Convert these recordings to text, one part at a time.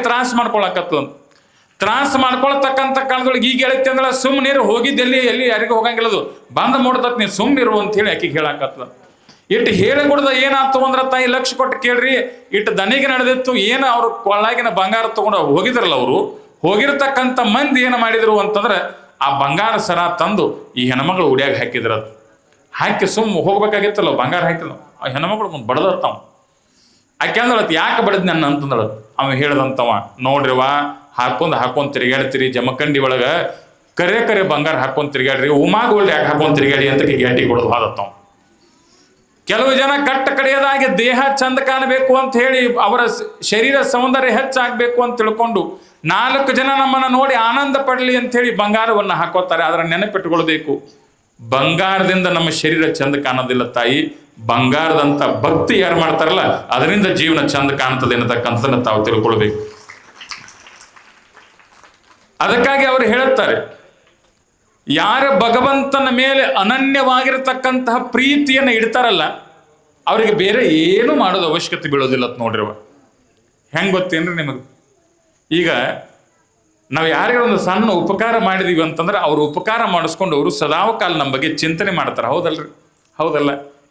ತ್ರಾಸ ಮಾಡ್ಕೊಳಕತ್ಲು. ತ್ರಾಸ ಮಾಡ್ಕೊಳತಕ್ಕಂಥ ಕಾಲದೊಳಗೆ ಈಗ ಹೇಳೈತಿ ಅಂದ್ರೆ ಸುಮ್ಮನಿರು, ಹೋಗಿದ್ದೆಲ್ಲಿ ಎಲ್ಲಿ ಯಾರಿಗೂ ಹೋಗಂಗಿಲ್ಲದು, ಬಂದ್ ನೋಡ್ತತ್ ನೀನು ಸುಮ್ಮನಿರು ಅಂತ ಹೇಳಿ ಆಕಿಗೆ ಹೇಳಾಕತ್ಲ. ಇಟ್ಟು ಹೇಳಿಕೊಡ್ದ ಏನಾಯ್ತು ಅಂದ್ರೆ ತಾಯಿ ಲಕ್ಷ ಕೊಟ್ಟು ಕೇಳ್ರಿ, ಇಟ್ಟು ದನಿಗೆ ನಡೆದಿತ್ತು. ಏನು ಅವ್ರು ಕೊಳ್ಳಾಗಿನ ಬಂಗಾರ ತಗೊಂಡು ಹೋಗಿದ್ರಲ್ಲ, ಅವರು ಹೋಗಿರ್ತಕ್ಕಂಥ ಮಂದಿ ಏನು ಮಾಡಿದ್ರು ಅಂತಂದ್ರೆ ಆ ಬಂಗಾರ ಸರ ತಂದು ಈ ಹೆಣ್ಮಗಳು ಉಡಿಯಾಗ ಹಾಕಿದ್ರ. ಹಾಕಿ ಹೋಗ್ಬೇಕಾಗಿತ್ತಲ್ಲ, ಬಂಗಾರ ಹಾಕಿಲ್ಲ. ಆ ಹೆಣ್ಮಗಳು ಮುಂದೆ ಬಡದತ್ತವ. ಆಕೆ ಅಂದಳತ್, ಯಾಕೆ ಬಡದ್ ನನ್ನ ಅಂತಂದಳತ್. ಅವ ಹೇಳ್ದಂತವ, ನೋಡ್ರಿವ ಹಾಕೊಂಡ್ ತಿರುಗಾಡ್ತೀರಿ ಜಮಖಂಡಿ ಒಳಗ, ಕರೆ ಬಂಗಾರ ಹಾಕೊಂಡ್ ತಿರುಗಾಡ್ರಿ, ಉಮಾಗೋಲ್ಡ್ ಯಾಕೆ ಹಾಕೊಂಡ್ ತಿರುಗಾಡಿ ಅಂತ ಗ್ಯಾಟಿ ಕೊಡೋದು ಹಾದತ್ತವ. ಕೆಲವು ಜನ ಕಟ್ಟ ಕಡೆಯದಾಗಿ ದೇಹ ಚಂದ ಕಾಣಬೇಕು ಅಂತ ಹೇಳಿ ಅವರ ಶರೀರ ಸೌಂದರ್ಯ ಹೆಚ್ಚಾಗಬೇಕು ಅಂತ ತಿಳ್ಕೊಂಡು 4 ಜನ ನಮ್ಮನ್ನ ನೋಡಿ ಆನಂದ ಪಡಲಿ ಅಂತ ಹೇಳಿ ಬಂಗಾರವನ್ನ ಹಾಕೋತಾರೆ. ಅದರ ನೆನಪಿಟ್ಟುಕೊಳ್ಬೇಕು, ಬಂಗಾರದಿಂದ ನಮ್ಮ ಶರೀರ ಚಂದ ಕಾಣೋದಿಲ್ಲ ತಾಯಿ. ಬಂಗಾರದಂತ ಭಕ್ತಿ ಯಾರು ಮಾಡ್ತಾರಲ್ಲ ಅದರಿಂದ ಜೀವನ ಚಂದ ಕಾಣ್ತದೆ ಅನ್ನತಕ್ಕಂಥದನ್ನ ತಾವು ತಿಳ್ಕೊಳ್ಬೇಕು. ಅದಕ್ಕಾಗಿ ಅವರು ಹೇಳುತ್ತಾರೆ, ಯಾರ ಭಗವಂತನ ಮೇಲೆ ಅನನ್ಯವಾಗಿರತಕ್ಕಂತಹ ಪ್ರೀತಿಯನ್ನು ಇಡ್ತಾರಲ್ಲ ಅವರಿಗೆ ಬೇರೆ ಏನು ಮಾಡೋದು ಅವಶ್ಯಕತೆ ಬೀಳೋದಿಲ್ಲ ಅಂತ ನೋಡ್ರಿವ. ಹೆಂಗೆ ಗೊತ್ತೇನ್ರಿ ನಿಮಗೆ? ಈಗ ನಾವು ಯಾರಿಗೊಂದು ಸಣ್ಣ ಉಪಕಾರ ಮಾಡಿದೀವಿ ಅಂತಂದ್ರೆ ಅವ್ರು ಉಪಕಾರ ಮಾಡಿಸ್ಕೊಂಡು ಅವರು ಸದಾವಕಾಲ ನಮ್ಮ ಬಗ್ಗೆ ಚಿಂತನೆ ಮಾಡ್ತಾರೆ. ಹೌದಲ್ರಿ? ಹೌದಲ್ಲ?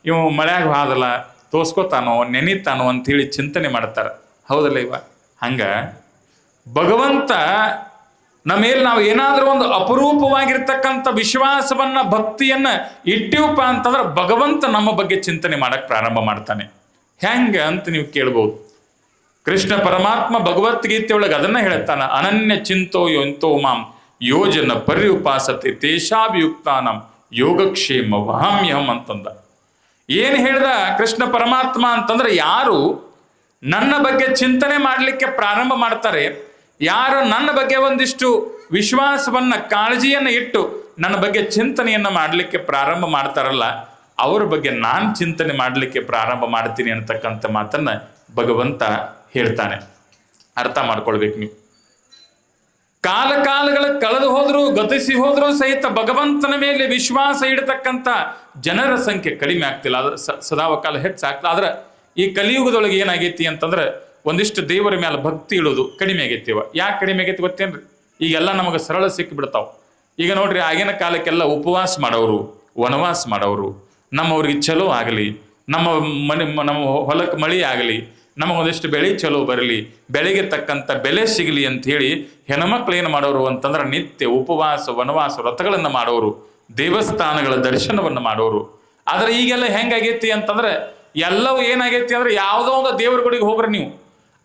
ಇವು ಮಳೆಯಾಗ ಹಾದಲ್ಲ, ತೋರ್ಸ್ಕೋತಾನೋ ನೆನೀತಾನೋ ಅಂಥೇಳಿ ಚಿಂತನೆ ಮಾಡ್ತಾರೆ. ಹೌದಲ್ಲ ಇವ? ಹಂಗ ಭಗವಂತ ನಮ್ಮ ಮೇಲೆ ನಾವು ಏನಾದರೂ ಒಂದು ಅಪರೂಪವಾಗಿರ್ತಕ್ಕಂಥ ವಿಶ್ವಾಸವನ್ನ ಭಕ್ತಿಯನ್ನ ಇಟ್ಟಿವಪ್ಪ ಅಂತಂದ್ರೆ ಭಗವಂತ ನಮ್ಮ ಬಗ್ಗೆ ಚಿಂತನೆ ಮಾಡಕ್ ಪ್ರಾರಂಭ ಮಾಡ್ತಾನೆ. ಹೆಂಗ ಅಂತ ನೀವು ಕೇಳ್ಬೋದು. ಕೃಷ್ಣ ಪರಮಾತ್ಮ ಭಗವದ್ಗೀತೆ ಒಳಗೆ ಅದನ್ನ ಹೇಳ್ತಾನ, ಅನನ್ಯ ಚಿಂತೋ ಯಂತೋ ಮಾಂ ಯೋಜನ ಪರ್ಯುಪಾಸತೆ ತೇಷಾಭಿಯುಕ್ತಾನಂ ಯೋಗಕ್ಷೇಮ ವಹಾಮ್ಯಹಂ ಅಂತಂದ. ಏನ್ ಹೇಳ್ದ ಕೃಷ್ಣ ಪರಮಾತ್ಮ ಅಂತಂದ್ರೆ, ಯಾರು ನನ್ನ ಬಗ್ಗೆ ಚಿಂತನೆ ಮಾಡಲಿಕ್ಕೆ ಪ್ರಾರಂಭ ಮಾಡ್ತಾರೆ, ಯಾರು ನನ್ನ ಬಗ್ಗೆ ಒಂದಿಷ್ಟು ವಿಶ್ವಾಸವನ್ನ ಕಾಳಜಿಯನ್ನ ಇಟ್ಟು ನನ್ನ ಬಗ್ಗೆ ಚಿಂತನೆಯನ್ನ ಮಾಡಲಿಕ್ಕೆ ಪ್ರಾರಂಭ ಮಾಡ್ತಾರಲ್ಲ ಅವ್ರ ಬಗ್ಗೆ ನಾನು ಚಿಂತನೆ ಮಾಡಲಿಕ್ಕೆ ಪ್ರಾರಂಭ ಮಾಡ್ತೀನಿ ಅನ್ನತಕ್ಕಂಥ ಮಾತನ್ನ ಭಗವಂತ ಹೇಳ್ತಾನೆ. ಅರ್ಥ ಮಾಡ್ಕೊಳ್ಬೇಕು ನೀವು. ಕಾಲಗಳು ಕಳೆದು ಹೋದ್ರು, ಗತಿಸಿ ಹೋದ್ರು ಸಹಿತ ಭಗವಂತನ ಮೇಲೆ ವಿಶ್ವಾಸ ಇಡತಕ್ಕಂಥ ಜನರ ಸಂಖ್ಯೆ ಕಡಿಮೆ ಆಗ್ತಿಲ್ಲ, ಅದು ಸದಾವಕಾಲ ಹೆಚ್ಚಾಗ್ತದೆ. ಆದ್ರೆ ಈ ಕಲಿಯುಗದೊಳಗೆ ಏನಾಗೈತಿ ಅಂತಂದ್ರೆ ಒಂದಿಷ್ಟು ದೇವರ ಮೇಲೆ ಭಕ್ತಿ ಇಡೋದು ಕಡಿಮೆ ಆಗೈತಿವ. ಯಾಕೆ ಕಡಿಮೆ ಆಗೈತಿ ಗೊತ್ತೇನ್ರಿ? ಈಗೆಲ್ಲ ನಮಗೆ ಸರಳ ಸಿಕ್ಕಿಬಿಡ್ತಾವ. ಈಗ ನೋಡ್ರಿ, ಆಗಿನ ಕಾಲಕ್ಕೆಲ್ಲ ಉಪವಾಸ ಮಾಡೋರು, ವನವಾಸ ಮಾಡೋರು, ನಮ್ಮವ್ರಿಗೆ ಚಲೋ ಆಗಲಿ, ನಮ್ಮ ಹೊಲಕ್ಕೆ ಮಳಿ ಆಗಲಿ, ನಮಗೊಂದಿಷ್ಟು ಬೆಳೆ ಚಲೋ ಬರಲಿ, ಬೆಳೆಗೆ ತಕ್ಕಂಥ ಬೆಲೆ ಸಿಗಲಿ ಅಂತ ಹೇಳಿ ಹೆಣ್ಮಕ್ಳು ಏನು ಮಾಡೋರು ಅಂತಂದ್ರೆ ನಿತ್ಯ ಉಪವಾಸ ವನವಾಸ ವ್ರತಗಳನ್ನು ಮಾಡೋರು, ದೇವಸ್ಥಾನಗಳ ದರ್ಶನವನ್ನು ಮಾಡೋರು. ಆದ್ರೆ ಈಗೆಲ್ಲ ಹೆಂಗಾಗೈತಿ ಅಂತಂದ್ರೆ ಎಲ್ಲವೂ ಏನಾಗೈತಿ ಅಂದ್ರೆ ಯಾವುದೋ ಒಂದು ದೇವ್ರ ಗುಡಿಗೆ ಹೋಗ್ರಿ ನೀವು,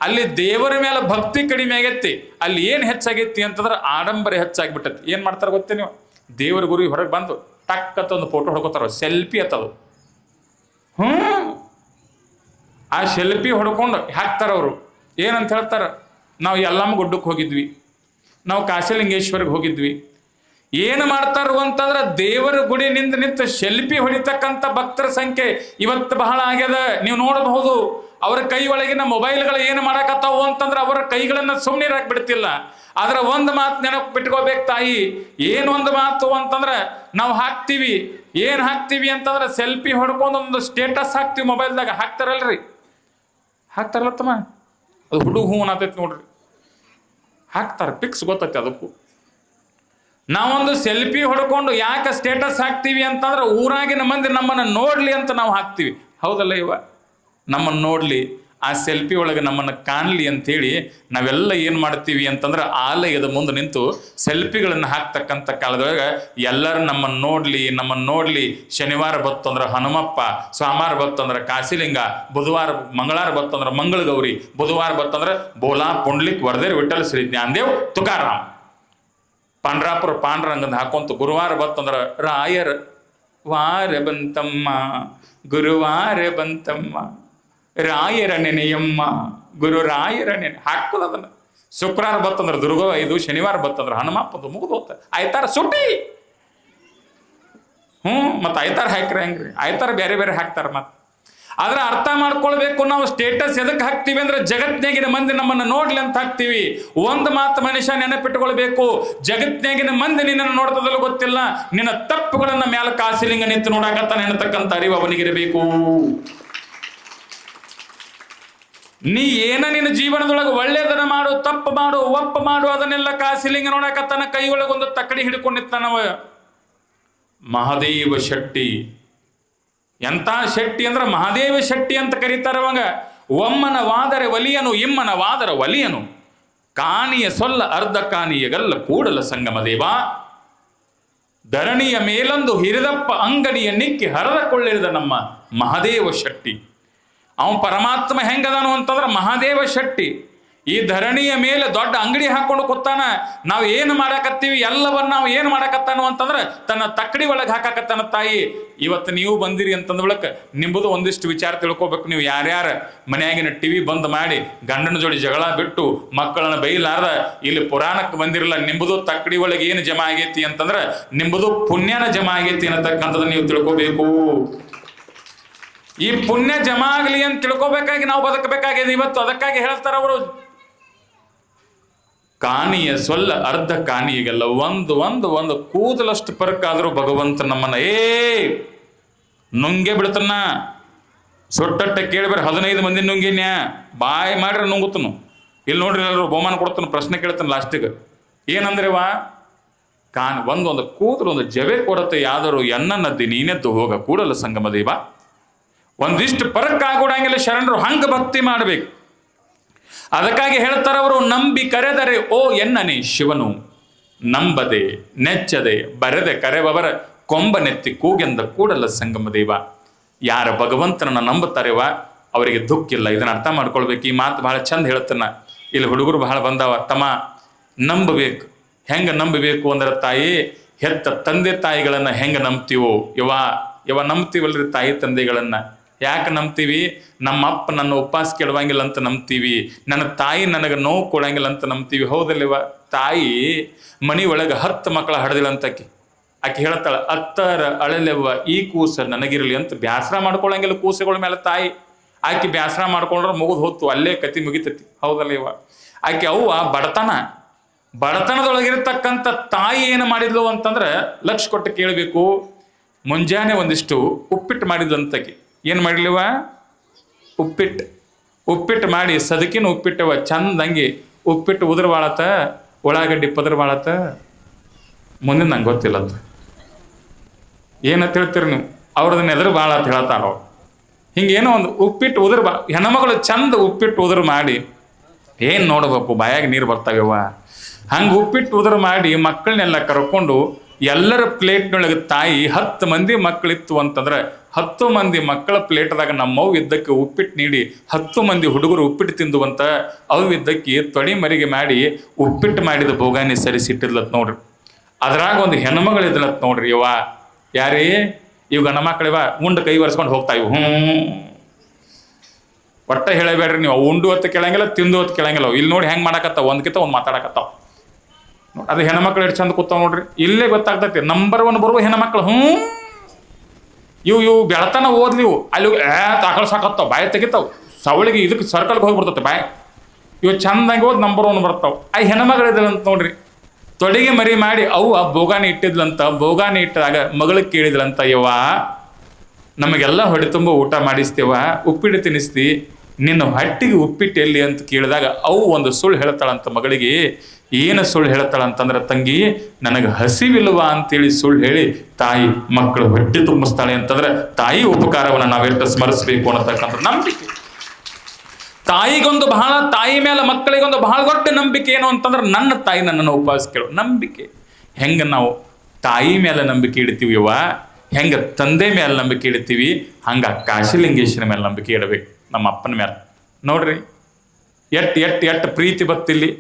ಅಲ್ಲಿ ದೇವರ ಮೇಲೆ ಭಕ್ತಿ ಕಡಿಮೆ ಆಗೈತಿ. ಅಲ್ಲಿ ಏನ್ ಹೆಚ್ಚಾಗೈತಿ ಅಂತಂದ್ರೆ ಆಡಂಬರ ಹೆಚ್ಚಾಗಿಬಿಟ್ಟೈತಿ. ಏನ್ ಮಾಡ್ತಾರ ಗೊತ್ತೇ ನೀವು? ದೇವರ ಗುರಿ ಹೊರಗೆ ಬಂದು ಟಕ್ ಅಂತ ಒಂದು ಫೋಟೋ ಹೊಡ್ಕೋತಾರ, ಸೆಲ್ಫಿ ಅತ್ತದು. ಆ ಸೆಲ್ಫಿ ಹೊಡ್ಕೊಂಡು ಹಾಕ್ತಾರ ಅವರು. ಏನಂತ ಹೇಳ್ತಾರ, ನಾವು ಯಲ್ಲಮ್ಮ ಗುಡ್ಡಕ್ಕೆ ಹೋಗಿದ್ವಿ, ನಾವು ಕಾಶಿಲಿಂಗೇಶ್ವರ್ಗೆ ಹೋಗಿದ್ವಿ. ಏನು ಮಾಡ್ತಾರು ಅಂತಂದ್ರೆ ದೇವರ ಗುಡಿ ನಿಂತು ಸೆಲ್ಫಿ ಹೊಡಿತಕ್ಕಂಥ ಭಕ್ತರ ಸಂಖ್ಯೆ ಇವತ್ತು ಬಹಳ ಆಗ್ಯದ. ನೀವು ನೋಡಬಹುದು, ಅವರ ಕೈ ಒಳಗಿನ ಮೊಬೈಲ್ಗಳು ಏನು ಮಾಡಕತ್ತಾವು ಅಂತಂದ್ರೆ ಅವರ ಕೈಗಳನ್ನ ಸುಮ್ಮನೆ ಬಿಡ್ತಿಲ್ಲ. ಆದ್ರೆ ಒಂದು ಮಾತು ನೆನಪು ಬಿಟ್ಕೋಬೇಕು ತಾಯಿ, ಏನು ಒಂದು ಮಾತು ಅಂತಂದ್ರೆ ನಾವು ಹಾಕ್ತೀವಿ, ಏನ್ ಹಾಕ್ತೀವಿ ಅಂತಂದ್ರೆ ಸೆಲ್ಫಿ ಹೊಡ್ಕೊಂಡು ಒಂದು ಸ್ಟೇಟಸ್ ಹಾಕ್ತಿವಿ ಮೊಬೈಲ್ದಾಗ. ಹಾಕ್ತಾರಲ್ಲ ತಮ್ಮ, ಅದು ಹುಡುಗ ಹೂ ಅನ್ನತೈತಿ ನೋಡ್ರಿ, ಹಾಕ್ತಾರೆ, ಪಿಕ್ಸ್ ಗೊತ್ತೈತಿ ಅದಕ್ಕೂ. ನಾವೊಂದು ಸೆಲ್ಫಿ ಹೊಡ್ಕೊಂಡು ಯಾಕೆ ಸ್ಟೇಟಸ್ ಹಾಕ್ತೀವಿ ಅಂತಂದ್ರೆ ಊರಾಗಿನ ಮಂದಿ ನಮ್ಮನ್ನ ನೋಡ್ಲಿ ಅಂತ ನಾವು ಹಾಕ್ತೀವಿ. ಹೌದಲ್ಲ ಇವ? ನಮ್ಮನ್ನು ನೋಡ್ಲಿ, ಆ ಸೆಲ್ಫಿ ಒಳಗೆ ನಮ್ಮನ್ನು ಕಾಣಲಿ ಅಂತೇಳಿ ನಾವೆಲ್ಲ ಏನು ಮಾಡ್ತೀವಿ ಅಂತಂದ್ರೆ ಆಲಯದ ಮುಂದೆ ನಿಂತು ಸೆಲ್ಫಿಗಳನ್ನು ಹಾಕ್ತಕ್ಕಂಥ ಕಾಲದೊಳಗೆ ಎಲ್ಲರೂ ನಮ್ಮನ್ನು ನೋಡ್ಲಿ. ಶನಿವಾರ ಬತ್ತಂದ್ರೆ ಹನುಮಪ್ಪ, ಸೋಮವಾರ ಬತ್ತಂದ್ರೆ ಕಾಶಿಲಿಂಗ, ಮಂಗಳವಾರ ಬತ್ತಂದ್ರೆ ಮಂಗಳಗೌರಿ, ಬುಧವಾರ ಬತ್ತಂದ್ರೆ ಬೋಲಾ ಪುಂಡ್ಲಿಕ್ ವರದೇರ್ ವಿಠಲ್ ಶ್ರೀ ಜ್ಞಾನದೇವ್ ತುಕಾರಾಮ್, ಪಾಂಡ್ರಾಪುರ ಪಾಂಡ್ರಂಗದ ಹಾಕೊಂತ ಗುರುವಾರ ಬತ್ತಂದ್ರ ರಾಯರ ವಾರ ಬಂತಮ್ಮ, ಗುರುವಾರ ಬಂತಮ್ಮ, ರಾಯರ ನೆನೆಯಮ್ಮ, ಗುರು ರಾಯರ ನೆನೆ ಹಾಕೋದು ಅದನ್ನ. ಶುಕ್ರವಾರ ಬತ್ತಂದ್ರ ದುರ್ಗ 5, ಶನಿವಾರ ಬತ್ತಂದ್ರ ಹನುಮಪ್ಪದು ಮುಗಿದು ಹೋಗ್ತ. ಆಯ್ತಾರ ಸುಟ್ಟಿ ಮತ್ತೆ ಆಯ್ತಾರ ಹಾಕ್ರಿ ಹೆಂಗ್ರಿ? ಆಯ್ತಾರ ಬೇರೆ ಬೇರೆ ಹಾಕ್ತಾರ. ಮತ್ತೆ ಆದ್ರೆ ಅರ್ಥ ಮಾಡ್ಕೊಳ್ಬೇಕು, ನಾವು ಸ್ಟೇಟಸ್ ಎದಕ್ಕೆ ಹಾಕ್ತೀವಿ ಅಂದ್ರೆ ಜಗತ್ನಾಗಿನ ಮಂದಿ ನಮ್ಮನ್ನು ನೋಡ್ಲಿ ಅಂತ ಹಾಕ್ತೀವಿ. ಒಂದು ಮಾತು ಮನುಷ್ಯ ನೆನಪಿಟ್ಟುಕೊಳ್ಬೇಕು, ಜಗತ್ನಾಗಿನ ಮಂದಿ ನಿನ್ನನ್ನು ನೋಡ್ತದಲ್ಲ ಗೊತ್ತಿಲ್ಲ, ನಿನ್ನ ತಪ್ಪುಗಳನ್ನ ಮ್ಯಾಲ ಕಾಸಿಲಿಂಗ ನಿಂತು ನೋಡಾಕತ್ತಾನೆ ಅನ್ನತಕ್ಕಂಥ ಅರಿವು ಅವನಿಗಿರಬೇಕು. ನೀ ನಿನ್ನ ಜೀವನದೊಳಗೆ ಒಳ್ಳೆಯದನ್ನ ಮಾಡು, ತಪ್ಪು ಒಪ್ಪ ಮಾಡು ಅದನ್ನೆಲ್ಲ ಕಾಸಿಲಿಂಗ ನೋಡಕತ್ತಾನ. ಕೈ ಒಳಗೊಂದು ತಕ್ಕಡಿ ಹಿಡ್ಕೊಂಡಿತ್ತಾನವ. ಮಹಾದೇವ ಶೆಟ್ಟಿ. ಎಂತ ಶೆಟ್ಟಿ ಅಂದ್ರ ಮಹಾದೇವ ಶೆಟ್ಟಿ ಅಂತ ಕರೀತಾರವಂಗ. ಒಮ್ಮನ ವಾದರೆ ಒಲಿಯನು, ಇಮ್ಮನ ವಾದರ ಒಲಿಯನು, ಕಾಣಿಯ ಸೊಲ್ಲ ಅರ್ಧ ಕಾಣಿಯಗಲ್ಲ ಕೂಡಲ ಸಂಗಮ ದೇವ. ಧರಣಿಯ ಮೇಲೊಂದು ಹಿರಿದಪ್ಪ ಅಂಗಡಿಯ ನಿಕ್ಕಿ ಹರಿದಕೊಳ್ಳಿರಿದ ನಮ್ಮ ಮಹಾದೇವ ಶೆಟ್ಟಿ. ಅವನು ಪರಮಾತ್ಮ ಹೆಂಗದನು ಅಂತಂದ್ರೆ ಮಹಾದೇವ ಶೆಟ್ಟಿ. ಈ ಧರಣಿಯ ಮೇಲೆ ದೊಡ್ಡ ಅಂಗಡಿ ಹಾಕೊಂಡು ಕೂತಾನ. ನಾವು ಏನು ಮಾಡಾಕತ್ತೀವಿ ಎಲ್ಲವನ್ನ ನಾವು ಏನು ಮಾಡಾಕತ್ತಾನು ಅಂತಂದ್ರೆ ತನ್ನ ತಕ್ಕಡಿ ಒಳಗೆ ಹಾಕಾಕತ್ತಾನ ತಾಯಿ. ಇವತ್ತು ನೀವು ಬಂದಿರಿ ಅಂತಂದ ಬಳಿಕ ನಿಂಬುದು ಒಂದಿಷ್ಟು ವಿಚಾರ ತಿಳ್ಕೊಬೇಕು. ನೀವು ಯಾರ್ಯಾರ ಮನೆಯಾಗಿನ ಟಿವಿ ಬಂದ್ ಮಾಡಿ ಗಂಡನ ಜೋಡಿ ಜಗಳ ಬಿಟ್ಟು ಮಕ್ಕಳನ್ನ ಬೈಲಾರ್ದ ಇಲ್ಲಿ ಪುರಾಣಕ್ಕೆ ಬಂದಿರಲ್ಲ, ನಿಂಬುದು ತಕ್ಕಡಿ ಒಳಗೆ ಏನು ಜಮಾ ಆಗೈತಿ ಅಂತಂದ್ರೆ ನಿಂಬುದು ಪುಣ್ಯನ ಜಮಾ ಆಗೈತಿ ಅನ್ನತಕ್ಕಂಥದ್ದು ನೀವು ತಿಳ್ಕೋಬೇಕು. ಈ ಪುಣ್ಯ ಜಮಾ ಆಗಲಿ ಅಂತ ತಿಳ್ಕೊಬೇಕಾಗಿ ನಾವು ಬದುಕಬೇಕಾಗಿದೆ ಇವತ್ತು. ಅದಕ್ಕಾಗಿ ಹೇಳ್ತಾರ ಅವರು, ಕಾಣಿಯ ಸೊಲ್ಲ ಅರ್ಧ ಕಾಣಿಯಗಲ್ಲ, ಒಂದು ಒಂದು ಒಂದು ಕೂದಲಷ್ಟು ಪರಕ್ಕಾದರೂ ಭಗವಂತ ನಮ್ಮನ್ನ ನುಂಗೆ ಬಿಡ್ತನ್ನ. ಸೊಟ್ಟಟ್ಟ ಕೇಳಿಬರ 15 ಮಂದಿ ನುಂಗಿನ್ಯಾ ಬಾಯಿ ಮಾಡ್ರೆ ನುಂಗುತ್ತನು. ಇಲ್ಲಿ ನೋಡ್ರಿ ಎಲ್ಲರೂ ಬಹುಮಾನ ಕೊಡ್ತಾನ, ಪ್ರಶ್ನೆ ಕೇಳ್ತಾನ ಲಾಸ್ಟಿಗೆ. ಏನಂದ್ರೆ ಒಂದೊಂದು ಕೂದಲು ಒಂದು ಜವೆ ಕೊಡತ್ತೆ ಯಾದರೂ ಎನ್ನನ್ನದ್ದಿ ನೀನೆದ್ದು ಹೋಗ ಕೂಡಲ ಸಂಗಮ ದೇವ. ಒಂದಿಷ್ಟು ಪರಕ್ಕಾಗೋಡಂಗಿಲ್ಲ ಶರಣರು, ಹಂಗ ಭಕ್ತಿ ಮಾಡಬೇಕು. ಅದಕ್ಕಾಗಿ ಹೇಳ್ತಾರವರು, ನಂಬಿ ಕರೆದರೆ ಓ ಎನ್ನನೆ ಶಿವನು, ನಂಬದೆ ನೆಚ್ಚದೆ ಬರೆದೆ ಕರೆವವರ ಕೊಂಬನೆತ್ತಿ ಕೂಗೆಂದ ಕೂಡಲ ಸಂಗಮ ದೇವ. ಯಾರ ಭಗವಂತನನ್ನ ನಂಬುತ್ತಾರೆವ ಅವರಿಗೆ ದುಃಖ ಇಲ್ಲ. ಇದನ್ನ ಅರ್ಥ ಮಾಡ್ಕೊಳ್ಬೇಕು. ಈ ಮಾತು ಬಹಳ ಚಂದ ಹೇಳ್ತಾನ. ಇಲ್ಲಿ ಹುಡುಗರು ಬಹಳ ಬಂದಾವ. ತಮ್ಮ ನಂಬಬೇಕು. ಹೆಂಗ ನಂಬಬೇಕು ಅಂದ್ರೆ ತಾಯಿ ಹೆತ್ತ ತಂದೆ ತಾಯಿಗಳನ್ನ ಹೆಂಗ ನಂಬ್ತೀವೋ ಯವ ನಂಬ್ತೀವಲ್ರಿ ತಾಯಿ ತಂದೆಗಳನ್ನ. ಯಾಕೆ ನಂಬ್ತೀವಿ? ನಮ್ಮ ಅಪ್ಪ ನನ್ನ ಉಪವಾಸ ಕೆಡವಂಗಿಲ್ಲ ಅಂತ ನಂಬ್ತೀವಿ. ನನ್ನ ತಾಯಿ ನನಗೆ ನೋವು ಕೊಡಂಗಿಲ್ಲ ಅಂತ ನಂಬ್ತೀವಿ. ಹೌದಲ್ಲಿವ? ತಾಯಿ ಮನಿ ಒಳಗೆ 10 ಮಕ್ಕಳ ಹಡ್ದಿಲ್ಲ ಅಂತ ಆಕೆ ಹೇಳ್ತಾಳ, ಅತ್ತರ ಅಳಲೆವ್ವ ಈ ಕೂಸ ನನಗಿರಲಿ ಅಂತ. ಬ್ಯಾಸರ ಮಾಡ್ಕೊಳಂಗಿಲ್ಲ ಕೂಸುಗಳ ಮೇಲೆ ತಾಯಿ. ಆಕೆ ಬ್ಯಾಸರ ಮಾಡ್ಕೊಂಡ್ರೆ ಮುಗಿದು ಹೊತ್ತು ಅಲ್ಲೇ ಕತಿ ಮುಗಿತತಿ. ಹೌದಲ್ಲ ಇವ? ಆಕೆ ಅವ್ವ ಬಡತನದೊಳಗಿರತಕ್ಕಂಥ ತಾಯಿ ಏನು ಮಾಡಿದ್ಲು ಅಂತಂದ್ರೆ ಲಕ್ಷ ಕೊಟ್ಟು ಕೇಳಬೇಕು. ಮುಂಜಾನೆ ಒಂದಿಷ್ಟು ಉಪ್ಪಿಟ್ಟು ಮಾಡಿದ್ಲಂತಕಿ. ಏನು ಮಾಡಲಿವ? ಉಪ್ಪಿಟ್ಟು ಮಾಡಿ ಸದಕಿನ ಉಪ್ಪಿಟ್ಟವ ಚಂದಂಗಿ ಉಪ್ಪಿಟ್ಟು ಉದುರು ಬಾಳತ್ತ, ಉಳ್ಳಾಗಡ್ಡಿ ಪದ್ರ ಬಾಳತ್ತ. ಮುಂದೆ ನಂಗೆ ಗೊತ್ತಿಲ್ಲ ಅಂತ ಏನಂತ ಹೇಳ್ತೀರಿ ನೀವು? ಅವ್ರದನ್ನ ಎದುರು ಬಾಳ ಅಂತ ಹೇಳ್ತಾರ ಅವ್ರು. ಹಿಂಗೇನೋ ಒಂದು ಉಪ್ಪಿಟ್ಟು ಉದುರು ಹೆಣ್ಮಗಳು ಚಂದ ಉಪ್ಪಿಟ್ಟು ಉದುರು ಮಾಡಿ ಏನು ನೋಡ್ಬೇಕು, ಬಾಯಾಗ ನೀರು ಬರ್ತಾವ್ಯವ. ಹಂಗೆ ಉಪ್ಪಿಟ್ಟು ಉದುರು ಮಾಡಿ ಮಕ್ಕಳನ್ನೆಲ್ಲ ಕರ್ಕೊಂಡು ಎಲ್ಲರ ಪ್ಲೇಟ್ನೊಳಗೆ ತಾಯಿ 10 ಮಂದಿ ಮಕ್ಕಳಿತ್ತು ಅಂತಂದ್ರೆ 10 ಮಂದಿ ಮಕ್ಕಳ ಪ್ಲೇಟ್ದಾಗ ನಮ್ಮವು ಇದ್ದಕ್ಕೆ ಉಪ್ಪಿಟ್ಟು ನೀಡಿ 10 ಮಂದಿ ಹುಡುಗರು ಉಪ್ಪಿಟ್ಟು ತಿಂದುವಂತ ಅವು ಇದ್ದಕ್ಕೆ ತೊಡಿ ಮರಿಗೆ ಮಾಡಿ ಉಪ್ಪಿಟ್ಟು ಮಾಡಿದ ಬೋಗಾನಿ ಸರಿಸಿಟ್ಟಿದ್ಲತ್ ನೋಡ್ರಿ. ಅದ್ರಾಗ ಒಂದು ಹೆಣ್ಮಗಳಿದ್ಲತ್ ನೋಡ್ರಿ. ಇವ ಯಾರೇ ಇವ್ ಗಂಡ ಮಕ್ಕಳಿವ ಉಂಡು ಕೈ ಒರೆಸ್ಕೊಂಡು ಹೋಗ್ತಾ ಇವು. ಒಟ್ಟ ಹೇಳಬೇಡ್ರಿ ನೀವು. ಉಂಡು ಹೊತ್ತು ಕೇಳಂಗಿಲ್ಲ, ತಿಂದು ಹೊತ್ತು ಕೇಳಂಗಿಲ್ಲ. ಇಲ್ಲಿ ನೋಡಿ ಹೆಂಗೆ ಮಾಡಕತ್ತಾವ, ಒಂದ್ಕಿಂತ ಒಂದು ಮಾತಾಡಕತ್ತಾವ. ಅದು ಹೆಣ್ಮಕ್ಳು ಎಷ್ಟು ಚಂದ ಕೂತಾವ ನೋಡ್ರಿ. ಇಲ್ಲೇ ಗೊತ್ತಾಗ್ತೈತಿ ನಂಬರ್ 1 ಬರುವ ಹೆಣ್ಮಕ್ಳು. ಇವು ಬೆಳತನ ಓದ್ಲಿವು ಅಲ್ಲಿ ತಾಕಳ್ ಸಾಕತ್ತಾವ, ಬಾಯಿ ತೆಗಿತಾವ, ಸವಳಿಗೆ ಇದಕ್ಕೆ ಸರ್ಕಲ್ಗೆ ಹೋಗ್ಬಿಡ್ತತೆ ಬಾಯಿ. ಇವು ಚಂದಂಗೆ ಓದ್ ನಂಬರ್ 1 ಬರ್ತಾವ. ಆ ಹೆಣ್ಮಗಳಿದ್ರಂತ ನೋಡ್ರಿ, ತೊಡೆಗೆ ಮರಿ ಮಾಡಿ ಅವ್ವ ಬೋಗಾನಿ ಇಟ್ಟಿದ್ಲಂತ. ಬೋಗಾನಿ ಇಟ್ಟಾಗ ಮಗಳಿಗೆ ಕೇಳಿದ್ಲಂತ, ಯವ್ವ ನಮಗೆಲ್ಲ ಹೊಡೆ ತುಂಬ ಊಟ ಮಾಡಿಸ್ತೇವ, ಉಪ್ಪಿಟ್ಟು ತಿನ್ನಿಸ್ತಿ, ನಿನ್ನ ಹೊಟ್ಟಿಗೆ ಉಪ್ಪಿಟ್ಟು ಎಲ್ಲಿ ಅಂತ ಕೇಳಿದಾಗ ಅವು ಒಂದು ಸುಳ್ಳು ಹೇಳ್ತಾಳಂತ ಮಗಳಿಗೆ. ಏನು ಸುಳ್ಳು ಹೇಳ್ತಾಳಂತಂದ್ರೆ, ತಂಗಿ ನನಗೆ ಹಸಿವಿಲ್ವಾ ಅಂತೇಳಿ ಸುಳ್ಳು ಹೇಳಿ ತಾಯಿ ಮಕ್ಕಳು ಹೊಟ್ಟೆ ತುಂಬಿಸ್ತಾಳೆ ಅಂತಂದ್ರೆ ತಾಯಿ ಉಪಕಾರವನ್ನು ನಾವೆಷ್ಟು ಸ್ಮರಿಸಬೇಕು ಅನ್ನತಕ್ಕಂಥ ನಂಬಿಕೆ. ತಾಯಿ ಮೇಲೆ ಮಕ್ಕಳಿಗೊಂದು ಬಹಳ ದೊಡ್ಡ ನಂಬಿಕೆ ಏನು ಅಂತಂದ್ರೆ, ನನ್ನ ತಾಯಿ ನನ್ನನ್ನು ಉಪವಾಸ ಕೇಳೋ ನಂಬಿಕೆ. ಹೆಂಗೆ ನಾವು ತಾಯಿ ಮೇಲೆ ನಂಬಿಕೆ ಇಡ್ತೀವಿ ಯವ್ವ, ಹೆಂಗೆ ತಂದೆ ಮೇಲೆ ನಂಬಿಕೆ ಇಡ್ತೀವಿ, ಹಂಗ ಕಾಶಿಲಿಂಗೇಶ್ವರ ಮೇಲೆ ನಂಬಿಕೆ ಇಡಬೇಕು. ನಮ್ಮ ಅಪ್ಪನ ಮೇಲೆ ನೋಡ್ರಿ ಎಟ್ ಪ್ರೀತಿ ಬತ್ತಿಲ್ಲಿ.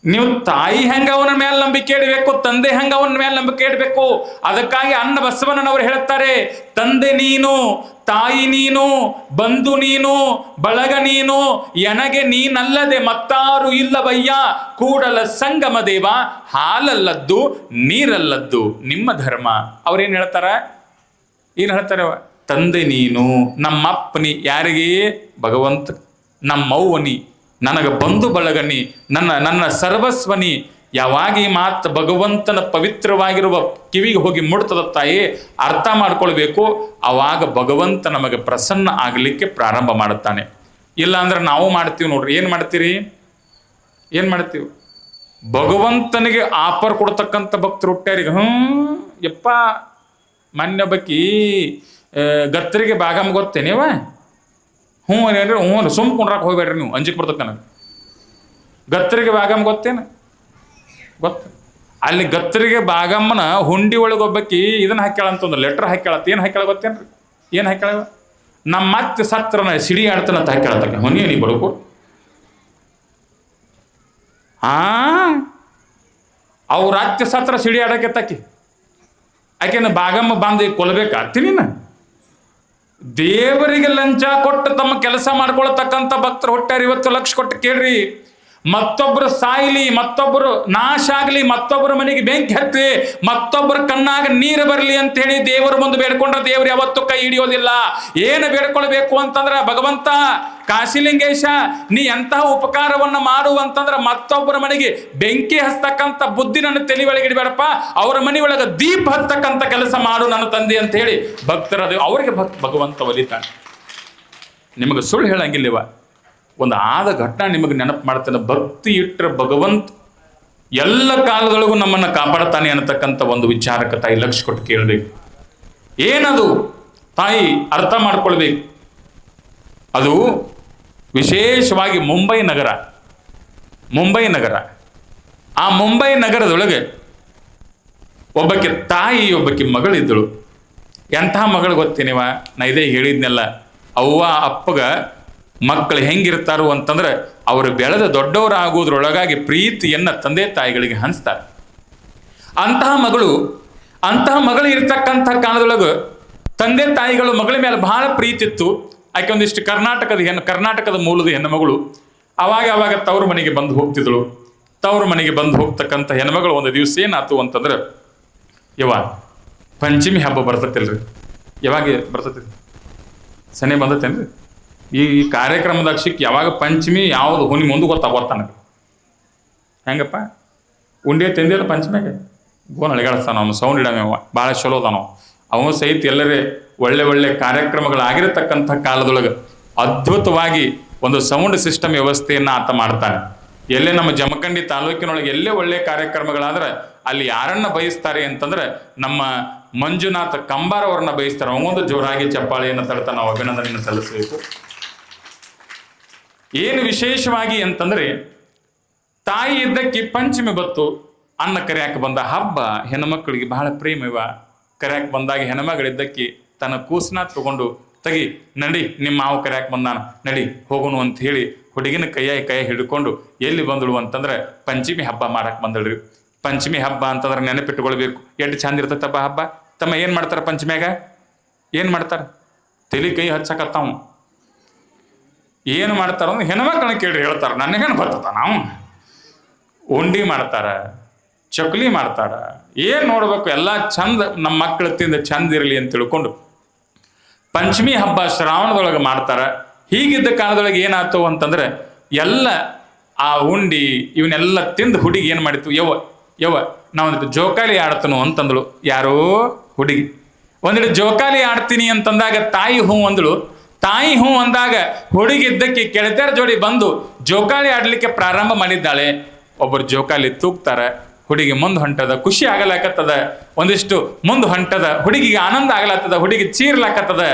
ನೀವು ತಾಯಿ ಹೆಂಗ ಅವನ ಮೇಲೆ ನಂಬಿಕೆ ಇಡಬೇಕು, ತಂದೆ ಹೆಂಗ ಅವನ ಮೇಲೆ ನಂಬಿಕೆ ಇಡಬೇಕು. ಅದಕ್ಕಾಗಿ ಅಣ್ಣ ಬಸವಣ್ಣನವರು ಹೇಳ್ತಾರೆ, ತಂದೆ ನೀನು, ತಾಯಿ ನೀನು, ಬಂಧು ನೀನು, ಬಳಗ ನೀನು, ಎನಗೆ ನೀನಲ್ಲದೆ ಮತ್ತಾರು ಇಲ್ಲವಯ್ಯ, ಕೂಡಲ ಸಂಗಮ ದೇವ, ಹಾಲಲ್ಲದ್ದು ನೀರಲ್ಲದ್ದು ನಿಮ್ಮ ಧರ್ಮ. ಅವ್ರೇನು ಹೇಳ್ತಾರ? ಏನು ಹೇಳ್ತಾರೆ? ತಂದೆ ನೀನು, ನಮ್ಮಪ್ಪನಿ, ಯಾರಿಗೆ? ಭಗವಂತ. ನಮ್ಮವ್ವನಿ, ನನಗೆ ಬಂಧು ಬಳಗನಿ, ನನ್ನ ಸರ್ವಸ್ವನಿ. ಯಾವಾಗ ಈ ಮಾತು ಭಗವಂತನ ಪವಿತ್ರವಾಗಿರುವ ಕಿವಿಗೆ ಹೋಗಿ ಮುಡ್ತದ ತಾಯಿ, ಅರ್ಥ ಮಾಡ್ಕೊಳ್ಬೇಕು. ಆವಾಗ ಭಗವಂತ ನಮಗೆ ಪ್ರಸನ್ನ ಆಗಲಿಕ್ಕೆ ಪ್ರಾರಂಭ ಮಾಡುತ್ತಾನೆ. ಇಲ್ಲ ಅಂದ್ರೆ ನಾವು ಮಾಡ್ತೀವಿ ನೋಡ್ರಿ. ಏನು ಮಾಡ್ತೀರಿ? ಭಗವಂತನಿಗೆ ಆಫರ್ ಕೊಡ್ತಕ್ಕಂಥ ಭಕ್ತರು ಹುಟ್ಟ್ಯಾರೀಗ. ಯಪ್ಪ ಮಾನ್ಯ ಬಕ್ಕಿ ಗತ್ತರಿಗೆ ಬಾಗಮ್ಮ ಗೊತ್ತೇನೇವ? ಏನ್ರಿ ಸುಮ್ ಕುಂಡ್ರಾಕ್ ಹೋಗ್ಬೇಡ್ರಿ ನೀವು, ಅಂಜಿಕ್ ಬರ್ತಕ್ಕ ನನಗೆ. ಗತ್ತರಿಗೆ ಬಾಗಮ್ಮ ಗೊತ್ತೇನು? ಗೊತ್ತ. ಅಲ್ಲಿ ಗತ್ತರಿಗೆ ಬಾಗಮ್ಮನ ಹುಂಡಿ ಒಳಗೆ ಒಬ್ಬಕ್ಕಿ ಇದನ್ನ ಹಾಕ್ಯಾಳ ಅಂತಂದ್ರೆ ಲೆಟರ್ ಹಾಕ್ಯಾಳತ್ತ. ಏನು ಹಾಕ್ಯಾಳ ಗೊತ್ತೇನ್ರಿ? ಏನು ಹಾಕ್ಯಾಳ? ನಮ್ಮ ಮತ್ತೆ ಸತ್ರನ ಸಿಡಿ ಆಡ್ತಾನಂತ ಹಾಕ್ಯಾಳತ್ತಕ್ಕೆ. ನೀ ಬಡಕು ಅವ್ರ ಅತ್ತೆ ಸತ್ರ ಸಿಡಿ ಆಡಕ್ಕೆ ಆಕೆನ ಬಾಗಮ್ಮ ಬಂದು ಕೊಲ್ಬೇಕಾಗ್ತೀನಿ. ದೇವರಿಗೆ ಲಂಚ ಕೊಟ್ಟು ತಮ್ಮ ಕೆಲಸ ಮಾಡ್ಕೊಳ್ತಕ್ಕಂಥ ಭಕ್ತರು ಹೊಟ್ಟಾರ. ಇವತ್ತು ಲಕ್ಷ ಕೊಟ್ಟು ಕೇಳ್ರಿ, ಮತ್ತೊಬ್ಬರು ಸಾಯ್ಲಿ, ಮತ್ತೊಬ್ಬರು ನಾಶ ಆಗ್ಲಿ, ಮತ್ತೊಬ್ಬರ ಮನೆಗೆ ಬೆಂಕಿ ಹತ್ತಿ, ಮತ್ತೊಬ್ಬರ ಕಣ್ಣಾಗ ನೀರು ಬರಲಿ ಅಂತ ಹೇಳಿ ದೇವರ ಮುಂದೆ ಬೇಡ್ಕೊಂಡ್ರೆ ದೇವರು ಯಾವತ್ತೂ ಕೈ ಹಿಡಿಯೋದಿಲ್ಲ. ಏನು ಬೇಡ್ಕೊಳ್ಬೇಕು ಅಂತಂದ್ರ, ಭಗವಂತ ಕಾಶಿಲಿಂಗೇಶ ನೀ ಎಂತಹ ಉಪಕಾರವನ್ನ ಮಾಡುವಂತಂದ್ರ ಮತ್ತೊಬ್ಬರ ಮನೆಗೆ ಬೆಂಕಿ ಹಚ್ಚತಕ್ಕಂಥ ಬುದ್ಧಿ ನನ್ನ ತಲೆ ಒಳಗೆ ಇಡಬೇಡಪ್ಪ, ಅವರ ಮನೆ ಒಳಗೆ ದೀಪ ಹಚ್ಚತಕ್ಕಂಥ ಕೆಲಸ ಮಾಡು ನನ್ನ ತಂದೆ ಅಂತ ಹೇಳಿ ಭಕ್ತರದು ಅವರಿಗೆ ಭಗವಂತ ಒಲಿತಾನೆ. ನಿಮಗೆ ಸುಳ್ಳು ಹೇಳಂಗಿಲ್ಲವ, ಒಂದು ಆದ ಘಟನೆ ನಿಮಗೆ ನೆನಪು ಮಾಡ್ತಾನೆ. ಭಕ್ತಿ ಇಟ್ಟರೆ ಭಗವಂತ ಎಲ್ಲ ಕಾಲದೊಳಗೂ ನಮ್ಮನ್ನು ಕಾಪಾಡ್ತಾನೆ ಅನ್ನತಕ್ಕಂಥ ಒಂದು ವಿಚಾರಕ್ಕೆ ತಾಯಿ ಲಕ್ಷ ಕೊಟ್ಟು ಕೇಳಬೇಕು. ಏನದು ತಾಯಿ ಅರ್ಥ ಮಾಡ್ಕೊಳ್ಬೇಕು. ಅದು ವಿಶೇಷವಾಗಿ ಮುಂಬೈ ನಗರ. ಆ ಮುಂಬೈ ನಗರದೊಳಗೆ ಒಬ್ಬಕ್ಕೆ ತಾಯಿ, ಒಬ್ಬಕ್ಕೆ ಮಗಳಿದ್ದಳು. ಎಂಥ ಮಗಳು ಗೊತ್ತೇನಿವ? ನಾ ಇದೇ ಹೇಳಿದ್ನೆಲ್ಲ, ಅವ್ವ ಅಪ್ಪಗ ಮಕ್ಕಳು ಹೆಂಗಿರ್ತಾರೋ ಅಂತಂದ್ರೆ ಅವರು ಬೆಳೆದ ದೊಡ್ಡವರಾಗೋದ್ರೊಳಗಾಗಿ ಪ್ರೀತಿಯನ್ನ ತಂದೆ ತಾಯಿಗಳಿಗೆ ಹಂಚ್ತಾರೆ. ಅಂತಹ ಮಗಳು ಇರ್ತಕ್ಕಂಥ ಕಾಲದೊಳಗೆ ತಂದೆ ತಾಯಿಗಳು ಮಗಳ ಮೇಲೆ ಬಹಳ ಪ್ರೀತಿ ಇತ್ತು. ಆಕೆ ಒಂದಿಷ್ಟು ಕರ್ನಾಟಕದ ಮೂಲದ ಹೆಣ್ಣುಮಗಳು. ಅವಾಗ ತವ್ರ ಮನೆಗೆ ಬಂದು ಹೋಗ್ತಿದ್ದಳು. ತವ್ರ ಮನೆಗೆ ಬಂದು ಹೋಗ್ತಕ್ಕಂಥ ಹೆಣ್ಮಗಳು ಒಂದು ದಿವಸ ಏನಾಯ್ತು ಅಂತಂದ್ರೆ, ಪಂಚಮಿ ಹಬ್ಬ ಬರ್ತತಿಲ್ರಿ. ಯಾವಾಗ ಬರ್ತತಿ? ಸನಿ ಬಂದತ್ತೇನ್ರಿ? ಈ ಕಾರ್ಯಕ್ರಮದಾಗ ಸಿಕ್ಕಿ ಯಾವಾಗ ಪಂಚಮಿ ಯಾವುದು ಹುನಿ ಮುಂದೆ ಗೊತ್ತಾಗೋತ್ತ ನನಗೆ. ಹೆಂಗಪ್ಪ ಉಂಡೆ ತಿಂದಿಲ್ಲ ಪಂಚಮಿಗೆ? ಗೋನ್ ಅಳಿಗಾಡ್ತಾನ ಅವನು, ಸೌಂಡ್ ಇಡವ ಭಾಳ ಚಲೋ ಅದಾನೋ ಅವನು ಸಹಿತ. ಎಲ್ಲರೇ ಒಳ್ಳೆ ಕಾರ್ಯಕ್ರಮಗಳಾಗಿರತಕ್ಕಂಥ ಕಾಲದೊಳಗೆ ಅದ್ಭುತವಾಗಿ ಒಂದು ಸೌಂಡ್ ಸಿಸ್ಟಮ್ ವ್ಯವಸ್ಥೆಯನ್ನು ಆತ ಮಾಡ್ತಾನೆ. ಎಲ್ಲೇ ನಮ್ಮ ಜಮಖಂಡಿ ತಾಲೂಕಿನೊಳಗೆ ಎಲ್ಲೇ ಒಳ್ಳೆ ಕಾರ್ಯಕ್ರಮಗಳಾದ್ರೆ ಅಲ್ಲಿ ಯಾರನ್ನ ಬಯಸ್ತಾರೆ ಅಂತಂದ್ರೆ ನಮ್ಮ ಮಂಜುನಾಥ ಕಂಬಾರ್ ಅವ್ರನ್ನ ಬಯಸ್ತಾರೆ. ಅವನೊಂದು ಜೋರಾಗಿ ಚಪ್ಪಾಳೆಯನ್ನು ತಡ್ತಾ ನಾವು ಅಭಿನಂದನೆಯನ್ನು ಸಲ್ಲಿಸಬೇಕು. ಏನು ವಿಶೇಷವಾಗಿ ಅಂತಂದ್ರೆ, ತಾಯಿ ಇದ್ದಕ್ಕೆ ಪಂಚಮಿ ಬತ್ತು, ಅನ್ನ ಕರಿಯಾಕ ಬಂದ ಹಬ್ಬ ಹೆಣ್ಮಕ್ಳಿಗೆ ಬಹಳ ಪ್ರೇಮವ. ಕರಿಯಾಕ ಬಂದಾಗ ಹೆಣ್ಮಗಳಿದ್ದಕ್ಕೆ ತನ್ನ ಕೂಸನ ತಗೊಂಡು ನಡಿ ನಿಮ್ಮ ಮಾವು ಕರಿಯಾಕ ಬಂದಾನ, ನಡಿ ಹೋಗೋಣ ಅಂತ ಹೇಳಿ ಹುಡುಗಿನ ಕೈ ಹಿಡ್ಕೊಂಡು ಎಲ್ಲಿ ಬಂದಳು ಅಂತಂದ್ರೆ ಪಂಚಮಿ ಹಬ್ಬ ಮಾಡಕ್ ಬಂದಳ್ರಿ. ಪಂಚಮಿ ಹಬ್ಬ ಅಂತಂದ್ರೆ ನೆನಪಿಟ್ಕೊಳ್ಬೇಕು, ಎಷ್ಟು ಚಂದ ಇರ್ತೈತಪ್ಪ ಹಬ್ಬ. ತಮ್ಮ ಏನ್ ಮಾಡ್ತಾರ ಪಂಚಮಿಯಾಗ? ಏನ್ ಮಾಡ್ತಾರ? ತಲೆ ಕೈ ಹಚ್ಚಕತ್ತಾವ. ಏನು ಮಾಡ್ತಾರ ಅಂದ್ರೆ ಹೆಣ್ಮಕ್ಳನ್ನ ಕೇಳಿ ಹೇಳ್ತಾರ, ನನಗೇನು ಬರ್ತದ. ನಾವು ಉಂಡಿ ಮಾಡ್ತಾರ, ಚಕ್ಲಿ ಮಾಡ್ತಾರ, ಏನ್ ನೋಡ್ಬೇಕು ಎಲ್ಲ ಚಂದ ನಮ್ಮ ಮಕ್ಕಳ ತಿಂದ ಚಂದ ಇರಲಿ ಅಂತ ತಿಳ್ಕೊಂಡು ಪಂಚಮಿ ಹಬ್ಬ ಶ್ರಾವಣದೊಳಗೆ ಮಾಡ್ತಾರ. ಹೀಗಿದ್ದ ಕಾಲದೊಳಗೆ ಏನಾಯ್ತು ಅಂತಂದ್ರೆ ಎಲ್ಲ ಆ ಉಂಡಿ ಇವನ್ನೆಲ್ಲ ತಿಂದು ಹುಡುಗಿ ಏನ್ ಮಾಡಿತ್ತು, ಯವ್ವ ನಾವೊಂದಿಟ್ಟು ಜೋಕಾಲಿ ಆಡ್ತನು ಅಂತಂದಳು. ಯಾರೋ ಹುಡುಗಿ ಒಂದಿಟ್ಟು ಜೋಕಾಲಿ ಆಡ್ತೀನಿ ಅಂತಂದಾಗ ತಾಯಿ ಹೂ ಅಂದಳು. ತಾಯಿ ಹೂ ಅಂದಾಗ ಹುಡುಗಿ ಇದ್ದಕ್ಕೆ ಕೆಳತೆರ ಜೋಡಿ ಬಂದು ಜೋಕಾಲಿ ಆಡ್ಲಿಕ್ಕೆ ಪ್ರಾರಂಭ ಮಾಡಿದ್ದಾಳೆ. ಒಬ್ಬರು ಜೋಕಾಲಿ ತೂಗ್ತಾರೆ, ಹುಡುಗಿ ಮುಂದೆ ಹೊಂಟದ, ಖುಷಿ ಆಗಲಾಕತ್ತದ. ಒಂದಿಷ್ಟು ಮುಂದೆ ಹೊಂಟದ, ಹುಡುಗಿಗೆ ಆನಂದ ಆಗಲಾಗ್ತದ, ಹುಡುಗಿ ಚೀರ್ಲಾಕತ್ತದ.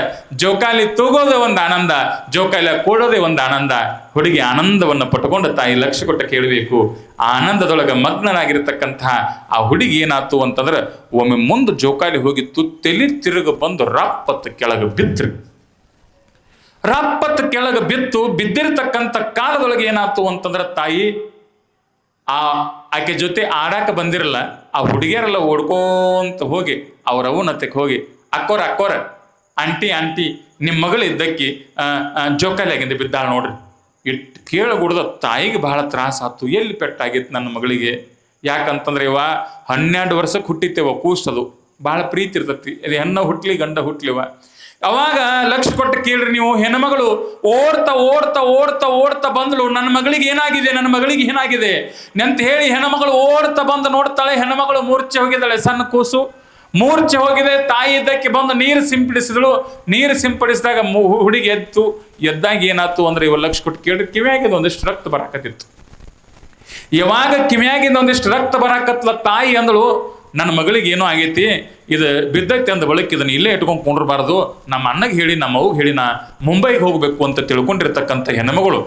ಜೋಕಾಲಿ ತೂಗೋದೇ ಒಂದು ಆನಂದ, ಜೋಕಾಲಿ ಕೂಡೋದೇ ಒಂದು ಆನಂದ. ಹುಡುಗಿ ಆನಂದವನ್ನು ಪಟ್ಕೊಂಡು ತಾಯಿ ಲಕ್ಷ್ಯ ಕೊಟ್ಟು ಕೇಳಬೇಕು. ಆ ಆನಂದದೊಳಗೆ ಮಗ್ನನಾಗಿರ್ತಕ್ಕಂಥ ಆ ಹುಡುಗಿ ಏನಾಯ್ತು ಅಂತಂದ್ರೆ ಒಮ್ಮೆ ಮುಂದೆ ಜೋಕಾಲಿ ಹೋಗಿತ್ತು, ತಲೆ ತಿರುಗ ಬಂದು ರಪ್ಪತ್ತು ಕೆಳಗೆ ಬಿದ್ರಿ. ರಪ್ಪತ್ತು ಕೆಳಗೆ ಬಿದ್ದಿರ್ತಕ್ಕಂಥ ಕಾಲದೊಳಗೆ ಏನಾಯ್ತು ಅಂತಂದ್ರೆ ತಾಯಿ ಆಕೆ ಜೊತೆ ಆಡಾಕ ಬಂದಿರಲ್ಲ ಆ ಹುಡುಗಿಯರೆಲ್ಲ ಓಡ್ಕೊಂತ ಹೋಗಿ ಅವ್ರ ಅವನತ್ತಕ್ಕೆ ಹೋಗಿ, ಅಕ್ಕೋರ ಆಂಟಿ ನಿಮ್ಮ ಮಗಳು ಇದ್ದಕ್ಕಿ ಜೋಕಾಲಿ ಆಗಿಂದ ಬಿದ್ದಾಳ ನೋಡ್ರಿ. ಇಟ್ಟು ಕೇಳಗುಡ್ದ ತಾಯಿಗೆ ಬಹಳ ತ್ರಾಸ ಆಯ್ತು. ಎಲ್ಲಿ ಪೆಟ್ಟಾಗಿತ್ತು ನನ್ನ ಮಗಳಿಗೆ? ಯಾಕಂತಂದ್ರೆ 12 ವರ್ಷಕ್ಕೆ ಹುಟ್ಟಿತ್ತೇವ ಕೂಸದು, ಬಹಳ ಪ್ರೀತಿ ಇರ್ತತಿ. ಇದು ಹೆಣ್ಣ ಹುಟ್ಲಿ ಗಂಡ ಹುಟ್ಲಿವ. ಅವಾಗ ಲಕ್ಷ್ಯ ಕೊಟ್ಟು ಕೇಳ್ರಿ ನೀವು, ಹೆಣ್ಮಗಳು ಓಡ್ತಾ ಬಂದಳು. ನನ್ನ ಮಗಳಿಗೆ ಏನಾಗಿದೆ ಅಂತ ಹೇಳಿ ಹೆಣ್ಮಗಳು ಓಡ್ತಾ ಬಂದು ನೋಡ್ತಾಳೆ. ಹೆಣ್ಮಗಳು ಮೂರ್ಛೆ ಹೋಗಿದ್ದಾಳೆ, ಸಣ್ಣ ಕೂಸು ಮೂರ್ಛೆ ಹೋಗಿದೆ. ತಾಯಿ ಇದ್ದಕ್ಕೆ ಬಂದು ನೀರು ಸಿಂಪಡಿಸಿದಳು. ನೀರು ಸಿಂಪಡಿಸಿದಾಗ ಹುಡುಗಿ ಎದ್ದಾಗ ಏನಾಯ್ತು ಅಂದ್ರೆ ಲಕ್ಷ್ಯ ಕೊಟ್ಟು ಕೇಳ್ರಿ ಕಿವಿಯಾಗಿದೆ ಒಂದಿಷ್ಟು ರಕ್ತ ಬರಾಕತ್ತಿತ್ತು. ಯಾವಾಗ ಕಿವಿಯಾಗಿಂದ ಒಂದಿಷ್ಟು ರಕ್ತ ಬರಾಕತ್ಲ ತಾಯಿ ಅಂದಳು, ನನ್ನ ಮಗಳಿಗೆ ಏನೋ ಆಗೈತಿ, ಇದು ಬಿದ್ದೈತಿ ಅಂದ ಬಳಿಕ ಇದನ್ನ ಇಲ್ಲೇ ಇಟ್ಕೊಂಡು ಕೊಂಡಿರಬಾರ್ದು, ನಮ್ಮ ಅಣ್ಣಗೆ ಹೇಳಿ ನಮ್ಮ ಅವ್ಗೆ ಹೇಳಿ ನಾ ಮುಂಬೈಗೆ ಹೋಗ್ಬೇಕು ಅಂತ ತಿಳ್ಕೊಂಡಿರ್ತಕ್ಕಂಥ ಹೆಣ್ಮಗಳು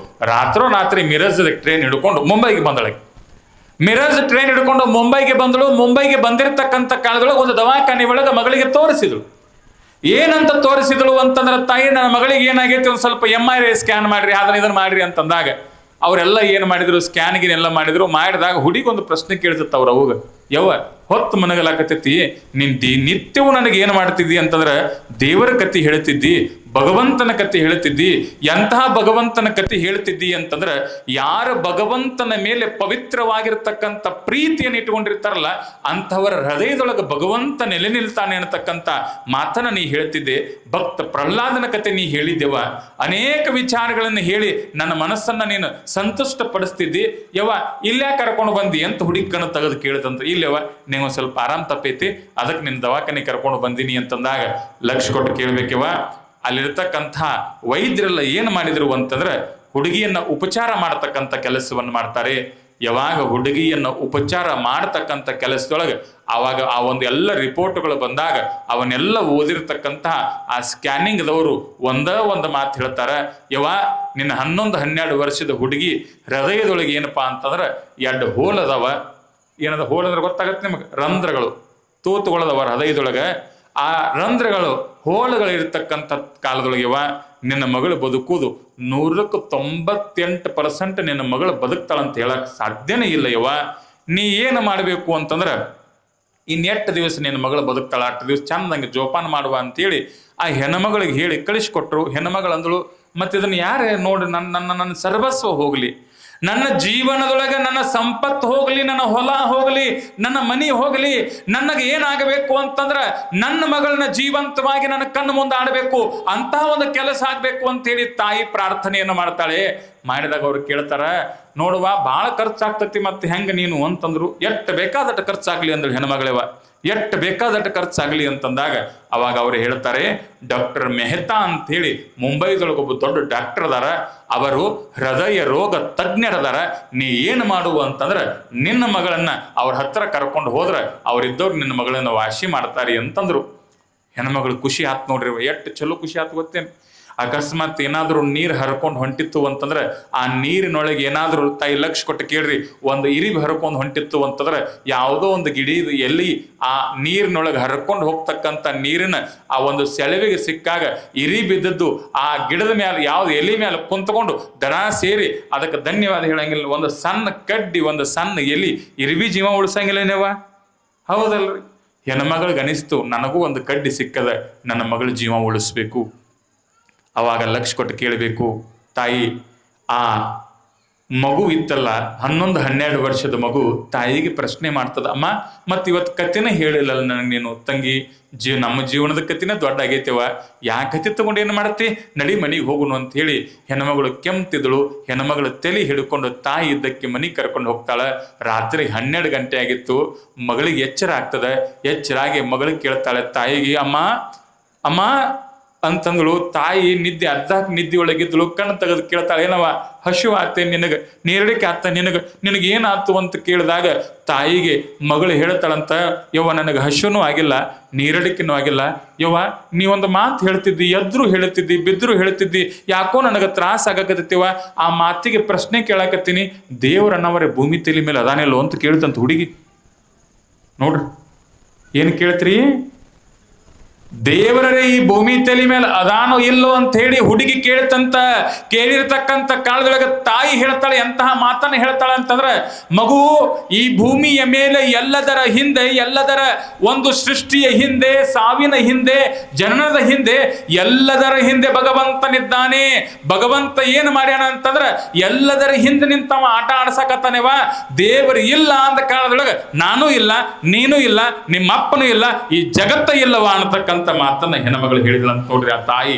ರಾತ್ರಿ ಮಿರಜ್ ಟ್ರೈನ್ ಹಿಡ್ಕೊಂಡು ಮುಂಬೈಗೆ ಬಂದಳೆ. ಮಿರಜ್ ಟ್ರೈನ್ ಹಿಡ್ಕೊಂಡು ಮುಂಬೈಗೆ ಬಂದಳು. ಮುಂಬೈಗೆ ಬಂದಿರತಕ್ಕಂಥ ಕಾಲದೊಳಗೆ ಒಂದು ದವಾಖಾನೆ ಒಳಗೆ ಮಗಳಿಗೆ ತೋರಿಸಿದಳು. ಏನಂತ ತೋರಿಸಿದಳು ಅಂತಂದ್ರೆ, ತಾಯಿ ನನ್ನ ಮಗಳಿಗೆ ಏನಾಗೈತಿ ಒಂದು ಸ್ವಲ್ಪ MRI ಸ್ಕ್ಯಾನ್ ಮಾಡ್ರಿ, ಅದನ್ನ ಇದನ್ನ ಮಾಡ್ರಿ ಅಂತಂದಾಗ ಅವರೆಲ್ಲ ಏನು ಮಾಡಿದ್ರು, ಸ್ಕ್ಯಾನ್ಗಿನೆಲ್ಲ ಮಾಡಿದ್ರು. ಮಾಡಿದಾಗ ಹುಡುಗಿ ಒಂದು ಪ್ರಶ್ನೆ ಕೇಳ್ತಿತ್ತು ಅವ್ರ ಅವಾಗ, ಯವ್ವ ಹೊತ್ತು ಮನಗಲಾಕತೈತಿ, ನೀನ್ ನಿತ್ಯವೂ ನನಗೆ ಏನು ಮಾಡ್ತಿದ್ದಿ ಅಂತಂದ್ರೆ ದೇವರ ಕತೆ ಹೇಳ್ತಿದ್ದಿ, ಭಗವಂತನ ಕತೆ ಹೇಳ್ತಿದ್ದಿ. ಎಂತಹ ಭಗವಂತನ ಕತೆ ಹೇಳ್ತಿದ್ದಿ ಅಂತಂದ್ರೆ, ಯಾರ ಭಗವಂತನ ಮೇಲೆ ಪವಿತ್ರವಾಗಿರ್ತಕ್ಕಂಥ ಪ್ರೀತಿಯನ್ನು ಇಟ್ಕೊಂಡಿರ್ತಾರಲ್ಲ ಅಂಥವರ ಹೃದಯದೊಳಗೆ ಭಗವಂತ ನೆಲೆ ನಿಲ್ತಾನೆ ಅನ್ನತಕ್ಕಂಥ ಮಾತನ್ನ ನೀ ಹೇಳ್ತಿದ್ದೆ. ಭಕ್ತ ಪ್ರಹ್ಲಾದನ ಕತೆ ನೀ ಹೇಳಿದ್ದೆವ, ಅನೇಕ ವಿಚಾರಗಳನ್ನು ಹೇಳಿ ನನ್ನ ಮನಸ್ಸನ್ನ ನೀನು ಸಂತುಷ್ಟ ಪಡಿಸ್ತಿದ್ದಿ. ಯವ್ವ ಇಲ್ಲೇ ಕರ್ಕೊಂಡು ಬಂದಿ ಅಂತ ಹುಡುಗಿ ಕಣ್ಣು ತೆಗೆದು ಕೇಳಿದಂತ, ಇಲ್ಲವ ನೀವು ಸ್ವಲ್ಪ ಆರಾಮ್ ತಪ್ಪೈತಿ, ಅದಕ್ಕೆ ನಿನ್ನ ದವಾಖಾನೆ ಕರ್ಕೊಂಡು ಬಂದೀನಿ ಅಂತಂದಾಗ ಲಕ್ಷ ಕೊಟ್ಟು ಕೇಳ್ಬೇಕವ. ಅಲ್ಲಿರ್ತಕ್ಕಂಥ ವೈದ್ಯರೆಲ್ಲ ಏನು ಮಾಡಿದ್ರು ಅಂತಂದ್ರೆ, ಹುಡುಗಿಯನ್ನ ಉಪಚಾರ ಮಾಡತಕ್ಕಂಥ ಕೆಲಸವನ್ನು ಮಾಡ್ತಾರೆ. ಯಾವಾಗ ಹುಡುಗಿಯನ್ನ ಉಪಚಾರ ಮಾಡತಕ್ಕಂಥ ಕೆಲಸದೊಳಗೆ ಆವಾಗ ಆ ಒಂದು ಎಲ್ಲ ರಿಪೋರ್ಟ್ಗಳು ಬಂದಾಗ ಅವನ್ನೆಲ್ಲ ಓದಿರ್ತಕ್ಕಂಥ ಆ ಸ್ಕ್ಯಾನಿಂಗ್ದವರು ಒಂದು ಮಾತು ಹೇಳ್ತಾರೆ, ಯವ ನಿನ್ನ 11-12 ವರ್ಷದ ಹುಡುಗಿ ಹೃದಯದೊಳಗೆ ಏನಪ್ಪಾ ಅಂತಂದ್ರೆ 2 ಹೋಲ್ ಅದಾವ. ಏನದ ಹೋಲ್ ಅಂದ್ರೆ ಗೊತ್ತಾಗತ್ತೆ ನಿಮಗೆ, ರಂಧ್ರಗಳು, ತೂತುಗಳದವ ಹೃದಯದೊಳಗೆ. ಆ ರಂಧ್ರಗಳು ಹೋಳುಗಳಿರ್ತಕ್ಕಂಥ ಕಾಲದೊಳಗೆವ ನಿನ್ನ ಮಗಳು ಬದುಕುವುದು 198% ನಿನ್ನ ಮಗಳು ಬದುಕ್ತಾಳಂತ ಹೇಳಕ್ ಸಾಧ್ಯನೇ ಇಲ್ಲ. ಯವ್ವ ನೀ ಏನು ಮಾಡಬೇಕು ಅಂತಂದ್ರೆ, ಇನ್ನೆಟ್ಟು ದಿವಸ ನಿನ್ನ ಮಗಳು ಬದುಕ್ತಾಳ, 8 ದಿವಸ ಚಂದಂಗೆ ಜೋಪಾನ ಮಾಡುವ ಅಂತೇಳಿ ಆ ಹೆಣ್ಮಗಳಿಗೆ ಹೇಳಿ ಕಳಿಸ್ಕೊಟ್ರು. ಹೆಣ್ಮಗಳಂದಳು, ಮತ್ತೆ ಇದನ್ನ ಯಾರೇ ನೋಡಿ ನನ್ನ ಸರ್ವಸ್ವ ಹೋಗ್ಲಿ, ನನ್ನ ಜೀವನದೊಳಗೆ ನನ್ನ ಸಂಪತ್ತು ಹೋಗಲಿ, ನನ್ನ ಹೊಲ ಹೋಗಲಿ, ನನ್ನ ಮನಿ ಹೋಗಲಿ, ನನಗೆ ಏನಾಗಬೇಕು ಅಂತಂದ್ರೆ ನನ್ನ ಮಗಳನ್ನ ಜೀವಂತವಾಗಿ ನನ್ನ ಕಣ್ಣು ಮುಂದೆ ಆಡಬೇಕು, ಅಂತಹ ಒಂದು ಕೆಲಸ ಆಗ್ಬೇಕು ಅಂತೇಳಿ ತಾಯಿ ಪ್ರಾರ್ಥನೆಯನ್ನು ಮಾಡ್ತಾಳೆ. ಮಾಡಿದಾಗ ಅವ್ರು ಕೇಳ್ತಾರ, ನೋಡುವ ಭಾಳ ಖರ್ಚಾಗ್ತತಿ, ಮತ್ತೆ ಹೆಂಗ ನೀನು ಅಂತಂದ್ರು. ಎಷ್ಟು ಬೇಕಾದಟ್ಟು ಖರ್ಚಾಗ್ಲಿ ಅಂದ್ರು ಹೆಣ್ಮಗಳವ, ಎಷ್ಟು ಬೇಕಾದಟ್ಟು ಖರ್ಚಾಗ್ಲಿ ಅಂತಂದಾಗ ಅವಾಗ ಅವ್ರು ಹೇಳ್ತಾರೆ, ಡಾಕ್ಟರ್ ಮೆಹ್ತಾ ಅಂತ ಹೇಳಿ ಮುಂಬೈದೊಳಗೊಬ್ಬ ದೊಡ್ಡ ಡಾಕ್ಟರ್ ಅದಾರ, ಅವರು ಹೃದಯ ರೋಗ ತಜ್ಞರದಾರ. ನೀ ಏನು ಮಾಡುವ ಅಂತಂದ್ರೆ ನಿನ್ನ ಮಗಳನ್ನ ಅವ್ರ ಹತ್ರ ಕರ್ಕೊಂಡು ಹೋದ್ರೆ ಅವ್ರಿದ್ದವ್ರು ನಿನ್ನ ಮಗಳನ್ನ ವಾಸಿ ಮಾಡ್ತಾರೆ ಅಂತಂದ್ರು. ಹೆಣ್ಮಗಳು ಖುಷಿ ಆತ್ ನೋಡ್ರಿ, ಎಷ್ಟು ಚಲೋ ಖುಷಿ ಆತ್ ಗೊತ್ತೇನು. ಅಕಸ್ಮಾತ್ ಏನಾದರೂ ನೀರು ಹರ್ಕೊಂಡು ಹೊಂಟಿತ್ತು ಅಂತಂದ್ರೆ ಆ ನೀರಿನೊಳಗೆ ಏನಾದರೂ ತಾಯಿ ಲಕ್ಷ ಕೊಟ್ಟು ಕೇಳ್ರಿ, ಒಂದು ಇರಿಬಿ ಹರ್ಕೊಂಡು ಹೊಂಟಿತ್ತು ಅಂತಂದ್ರೆ ಯಾವುದೋ ಒಂದು ಗಿಡಿ ಎಲ್ಲಿ ಆ ನೀರಿನೊಳಗೆ ಹರ್ಕೊಂಡು ಹೋಗ್ತಕ್ಕಂಥ ನೀರಿನ ಆ ಒಂದು ಸೆಳವಿಗೆ ಸಿಕ್ಕಾಗ ಇರಿ ಬಿದ್ದದ್ದು ಆ ಗಿಡದ ಮೇಲೆ ಯಾವ್ದು ಎಲೆ ಮೇಲೆ ಕುಂತ್ಕೊಂಡು ದನ ಸೇರಿ ಅದಕ್ಕೆ ಧನ್ಯವಾದ ಹೇಳಂಗಿಲ್ಲ. ಒಂದು ಸಣ್ಣ ಕಡ್ಡಿ, ಒಂದು ಸಣ್ಣ ಎಲಿ ಇರಿಬಿ ಜೀವ ಉಳಿಸಂಗಿಲ್ಲನೇವ, ಹೌದಲ್ರಿ. ಹೆಣ್ಮಗಳಿಗೆ ಅನಿಸ್ತು, ನನಗೂ ಒಂದು ಕಡ್ಡಿ ಸಿಕ್ಕದ, ನನ್ನ ಮಗಳ ಜೀವ ಉಳಿಸ್ಬೇಕು. ಅವಾಗ ಲಕ್ಷ ಕೊಟ್ಟು ಕೇಳಬೇಕು, ತಾಯಿ ಆ ಮಗು ಇತ್ತಲ್ಲ 11-12 ವರ್ಷದ ಮಗು ತಾಯಿಗೆ ಪ್ರಶ್ನೆ ಮಾಡ್ತದ, ಅಮ್ಮ ಮತ್ತೆ ಇವತ್ತು ಕತೆನ ಹೇಳಿಲ್ಲ ನನಗೆ ನೀನು ತಂಗಿ, ನಮ್ಮ ಜೀವನದ ಕತಿನ ದೊಡ್ಡ ಆಗೈತೆವ, ಯಾಕೆ ಕತೆ ತಗೊಂಡು ಏನು ಮಾಡ್ತಿ, ನಡಿ ಮನೆಗೆ ಹೋಗುನು ಅಂತ ಹೇಳಿ ಹೆಣ್ಮಗಳು ಕೆಮ್ತಿದಳು. ಹೆಣ್ಮಗಳು ತಲೆ ಹಿಡ್ಕೊಂಡು ತಾಯಿ ಇದ್ದಕ್ಕೆ ಮನೆಗೆ ಕರ್ಕೊಂಡು ಹೋಗ್ತಾಳ. ರಾತ್ರಿ 12 ಗಂಟೆ ಆಗಿತ್ತು. ಮಗಳಿಗೆ ಎಚ್ಚರ ಆಗ್ತದೆ. ಎಚ್ಚರಾಗಿ ಮಗಳಿಗೆ ಕೇಳ್ತಾಳೆ ತಾಯಿಗೆ, ಅಮ್ಮ ಅಮ್ಮ ಅಂತಂದಳು. ತಾಯಿ ನಿದ್ದೆ ಒಳಗಿದ್ದಳು. ಕಣ್ಣು ತೆಗೆದು ಕೇಳ್ತಾಳೆ, ಏನವ ಹಶು ಆತೆ ನಿನಗೆ, ನೀರಡಿಕೆ ಆತ ನಿನಗೆ ಏನಾಯ್ತು ಅಂತ ಕೇಳಿದಾಗ ತಾಯಿಗೆ ಮಗಳು ಹೇಳ್ತಾಳಂತ, ಯವ್ವ ನನಗೆ ಹಶುನೂ ಆಗಿಲ್ಲ, ನೀರಡಿಕೆನೂ ಆಗಿಲ್ಲ. ಯವ್ವ ನೀವೊಂದು ಮಾತು ಹೇಳ್ತಿದ್ದಿ, ಎದ್ರು ಹೇಳ್ತಿದ್ದಿ, ಬಿದ್ರು ಹೇಳ್ತಿದ್ದಿ, ಯಾಕೋ ನನಗೆ ತ್ರಾಸ ಆಗಕತ್ತೀವ. ಆ ಮಾತಿಗೆ ಪ್ರಶ್ನೆ ಕೇಳಾಕತ್ತೀನಿ, ದೇವರನ್ನವರೇ ಭೂಮಿ ತಲೆ ಮೇಲೆ ಅದಾನೆಲ್ಲೋ ಅಂತ ಕೇಳ್ತಂತ ಹುಡುಗಿ. ನೋಡ್ರಿ ಏನು ಕೇಳ್ತೀರಿ, ದೇವರೇ ಈ ಭೂಮಿ ತಲೆ ಮೇಲೆ ಅದಾನೋ ಇಲ್ಲೋ ಅಂತ ಹೇಳಿ ಹುಡುಗಿ ಕೇಳ್ತಂತ. ಕೇಳಿರ್ತಕ್ಕಂಥ ಕಾಲದೊಳಗೆ ತಾಯಿ ಹೇಳ್ತಾಳೆ, ಎಂತಹ ಮಾತನ್ನ ಹೇಳ್ತಾಳೆ ಅಂತಂದ್ರೆ, ಮಗು ಈ ಭೂಮಿಯ ಮೇಲೆ ಎಲ್ಲದರ ಹಿಂದೆ, ಎಲ್ಲದರ ಒಂದು ಸೃಷ್ಟಿಯ ಹಿಂದೆ, ಸಾವಿನ ಹಿಂದೆ, ಜನನದ ಹಿಂದೆ, ಎಲ್ಲದರ ಹಿಂದೆ ಭಗವಂತನಿದ್ದಾನೆ. ಭಗವಂತ ಏನು ಮಾಡ್ಯಾನ ಅಂತಂದ್ರೆ ಎಲ್ಲದರ ಹಿಂದೆ ನಿಂತವ ಆಟ ಆಡ್ಸಕತ್ತಾನೆವ. ದೇವರು ಇಲ್ಲ ಅಂದ ಕಾಲದೊಳಗೆ ನಾನು ಇಲ್ಲ, ನೀನು ಇಲ್ಲ, ನಿಮ್ಮ ಅಪ್ಪನೂ ಇಲ್ಲ, ಈ ಜಗತ್ತ ಇಲ್ಲವ ಅನ್ನತಕ್ಕಂಥ ಮಾತನ್ನ ಹೆಣ್ಮಗಳು ಹೇಳಿದ್ಳಂತ ನೋಡ್ರಿ ಆ ತಾಯಿ.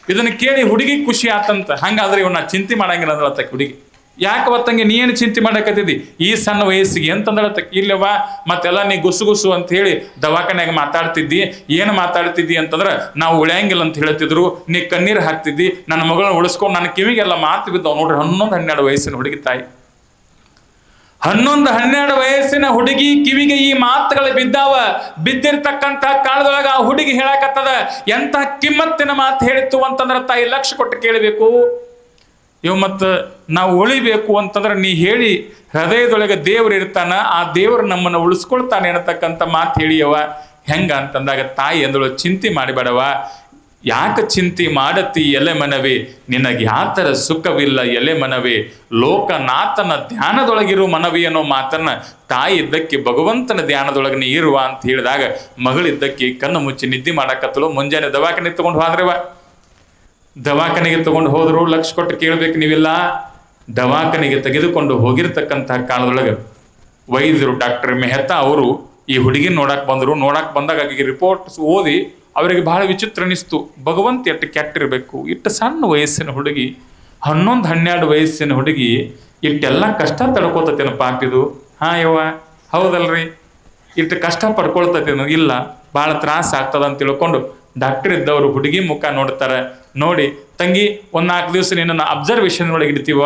ಇದನ್ನ ಕೇಳಿ ಹುಡುಗಿ ಖುಷಿ ಆತಂತ. ಹಂಗಾದ್ರೆ ಇವನ್ನ ಚಿಂತೆ ಮಾಡಂಗಿಲ್ಲ ಅಂದಳತ್ತ ಹುಡುಗಿ. ಯಾಕೆ ಒತ್ತಂಗೆ ನೀ ಏನು ಚಿಂತೆ ಮಾಡಕತ್ತಿದ್ದಿ ಈ ಸಣ್ಣ ವಯಸ್ಸಿಗೆ ಅಂತಂದಳತ್ತ. ಇಲ್ಲವ ಮತ್ತೆಲ್ಲ ನೀ ಗುಸು ಅಂತ ಹೇಳಿ ದವಾಖಾನ್ಯಾಗ ಮಾತಾಡ್ತಿದ್ದಿ, ಏನು ಮಾತಾಡ್ತಿದ್ದಿ ಅಂತಂದ್ರೆ ನಾವು ಉಳಿಯಂಗಿಲ್ಲ ಅಂತ ಹೇಳ್ತಿದ್ರು, ನೀ ಕಣ್ಣೀರು ಹಾಕ್ತಿದ್ದಿ, ನನ್ನ ಮಗಳನ್ನ ಉಳಿಸ್ಕೊಂಡು ನನ್ನ ಕಿವಿಗೆಲ್ಲ ಮಾತು ಬಿದ್ದವು ನೋಡ್ರಿ. 11-12 ವಯಸ್ಸಿನ ಹುಡುಗಿ ತಾಯಿ. 11-12 ವಯಸ್ಸಿನ ಹುಡುಗಿ ಕಿವಿಗೆ ಈ ಮಾತುಗಳು ಬಿದ್ದಿರ್ತಕ್ಕಂಥ ಕಾಲದೊಳಗ ಆ ಹುಡುಗಿ ಹೇಳಕತ್ತದ, ಎಂತಹ ಕಿಮ್ಮತ್ತಿನ ಮಾತು ಹೇಳಿತ್ತು ಅಂತಂದ್ರೆ ತಾಯಿ ಲಕ್ಷ ಕೊಟ್ಟು ಕೇಳಬೇಕು. ಮತ್ತು ನಾವು ಉಳಿಬೇಕು ಅಂತಂದ್ರೆ ನೀ ಹೇಳಿ ಹೃದಯದೊಳಗೆ ದೇವರು ಇರ್ತಾನ, ಆ ದೇವರು ನಮ್ಮನ್ನು ಉಳಿಸ್ಕೊಳ್ತಾನೆ ಅನ್ನತಕ್ಕಂಥ ಮಾತು ಹೇಳಿಯವ. ಹೆಂಗ ಅಂತಂದಾಗ ತಾಯಿ ಅಂದಳು, ಚಿಂತೆ ಮಾಡಿಬೇಡವ, ಯಾಕೆ ಚಿಂತೆ ಮಾಡತಿ ಎಲೆ ಮನವೇ, ನಿನಗೆ ಯಾತರ ಸುಖವಿಲ್ಲ ಎಲೆ ಮನವೇ, ಲೋಕನಾಥನ ಧ್ಯಾನದೊಳಗಿರು ಮನವಿ ಅನ್ನೋ ಮಾತನ್ನ ತಾಯಿ ಇದ್ದಕ್ಕೆ ಭಗವಂತನ ಧ್ಯಾನದೊಳಗೆ ನೀ ಇರುವ ಅಂತ ಹೇಳಿದಾಗ ಮಗಳಿದ್ದಕ್ಕೆ ಕಣ್ಣು ಮುಚ್ಚಿ ನಿದ್ದೆ ಮಾಡಕತ್ತಲು. ಮುಂಜಾನೆ ದವಾಖಾನೆ ತಗೊಂಡು ಹೋದ್ರವ, ದವಾಖಾನೆಗೆ ತಗೊಂಡು ಹೋದ್ರು, ಲಕ್ಷ ಕೊಟ್ಟು ಕೇಳಬೇಕು ನೀವಿಲ್ಲ. ದವಾಖಾನೆಗೆ ತೆಗೆದುಕೊಂಡು ಹೋಗಿರ್ತಕ್ಕಂತಹ ಕಾಲದೊಳಗೆ ವೈದ್ಯರು ಡಾಕ್ಟರ್ ಮೆಹ್ತಾ ಅವರು ಈ ಹುಡುಗಿನ ನೋಡಕ್ ಬಂದಾಗ ಆಕೆಗೆ ರಿಪೋರ್ಟ್ಸ್ ಓದಿ ಅವರಿಗೆ ಬಹಳ ವಿಚಿತ್ರ ಅನಿಸ್ತು. ಭಗವಂತ ಎಷ್ಟು ಕೆಟ್ಟಿರ್ಬೇಕು, ಇಟ್ಟು ಸಣ್ಣ ವಯಸ್ಸಿನ ಹುಡುಗಿ, 11-12 ವಯಸ್ಸಿನ ಹುಡುಗಿ ಇಟ್ಟೆಲ್ಲ ಕಷ್ಟ ತಡ್ಕೋತತೇನು ಪಾಪಿದು. ಯವ್ವ ಹೌದಲ್ರಿ, ಇಟ್ಟು ಕಷ್ಟ ಪಡ್ಕೊಳ್ತತೇನು? ಇಲ್ಲ, ಭಾಳ ತ್ರಾಸ ಆಗ್ತದ ಅಂತ ತಿಳ್ಕೊಂಡು ಡಾಕ್ಟರ್ ಇದ್ದವರು ಹುಡುಗಿ ಮುಖ ನೋಡ್ತಾರೆ. ನೋಡಿ ತಂಗಿ, 1-4 ದಿವಸ ನಿನ್ನನ್ನು ಅಬ್ಸರ್ವೇಷನ್ ಒಳಗೆ ಇಡ್ತೀವ,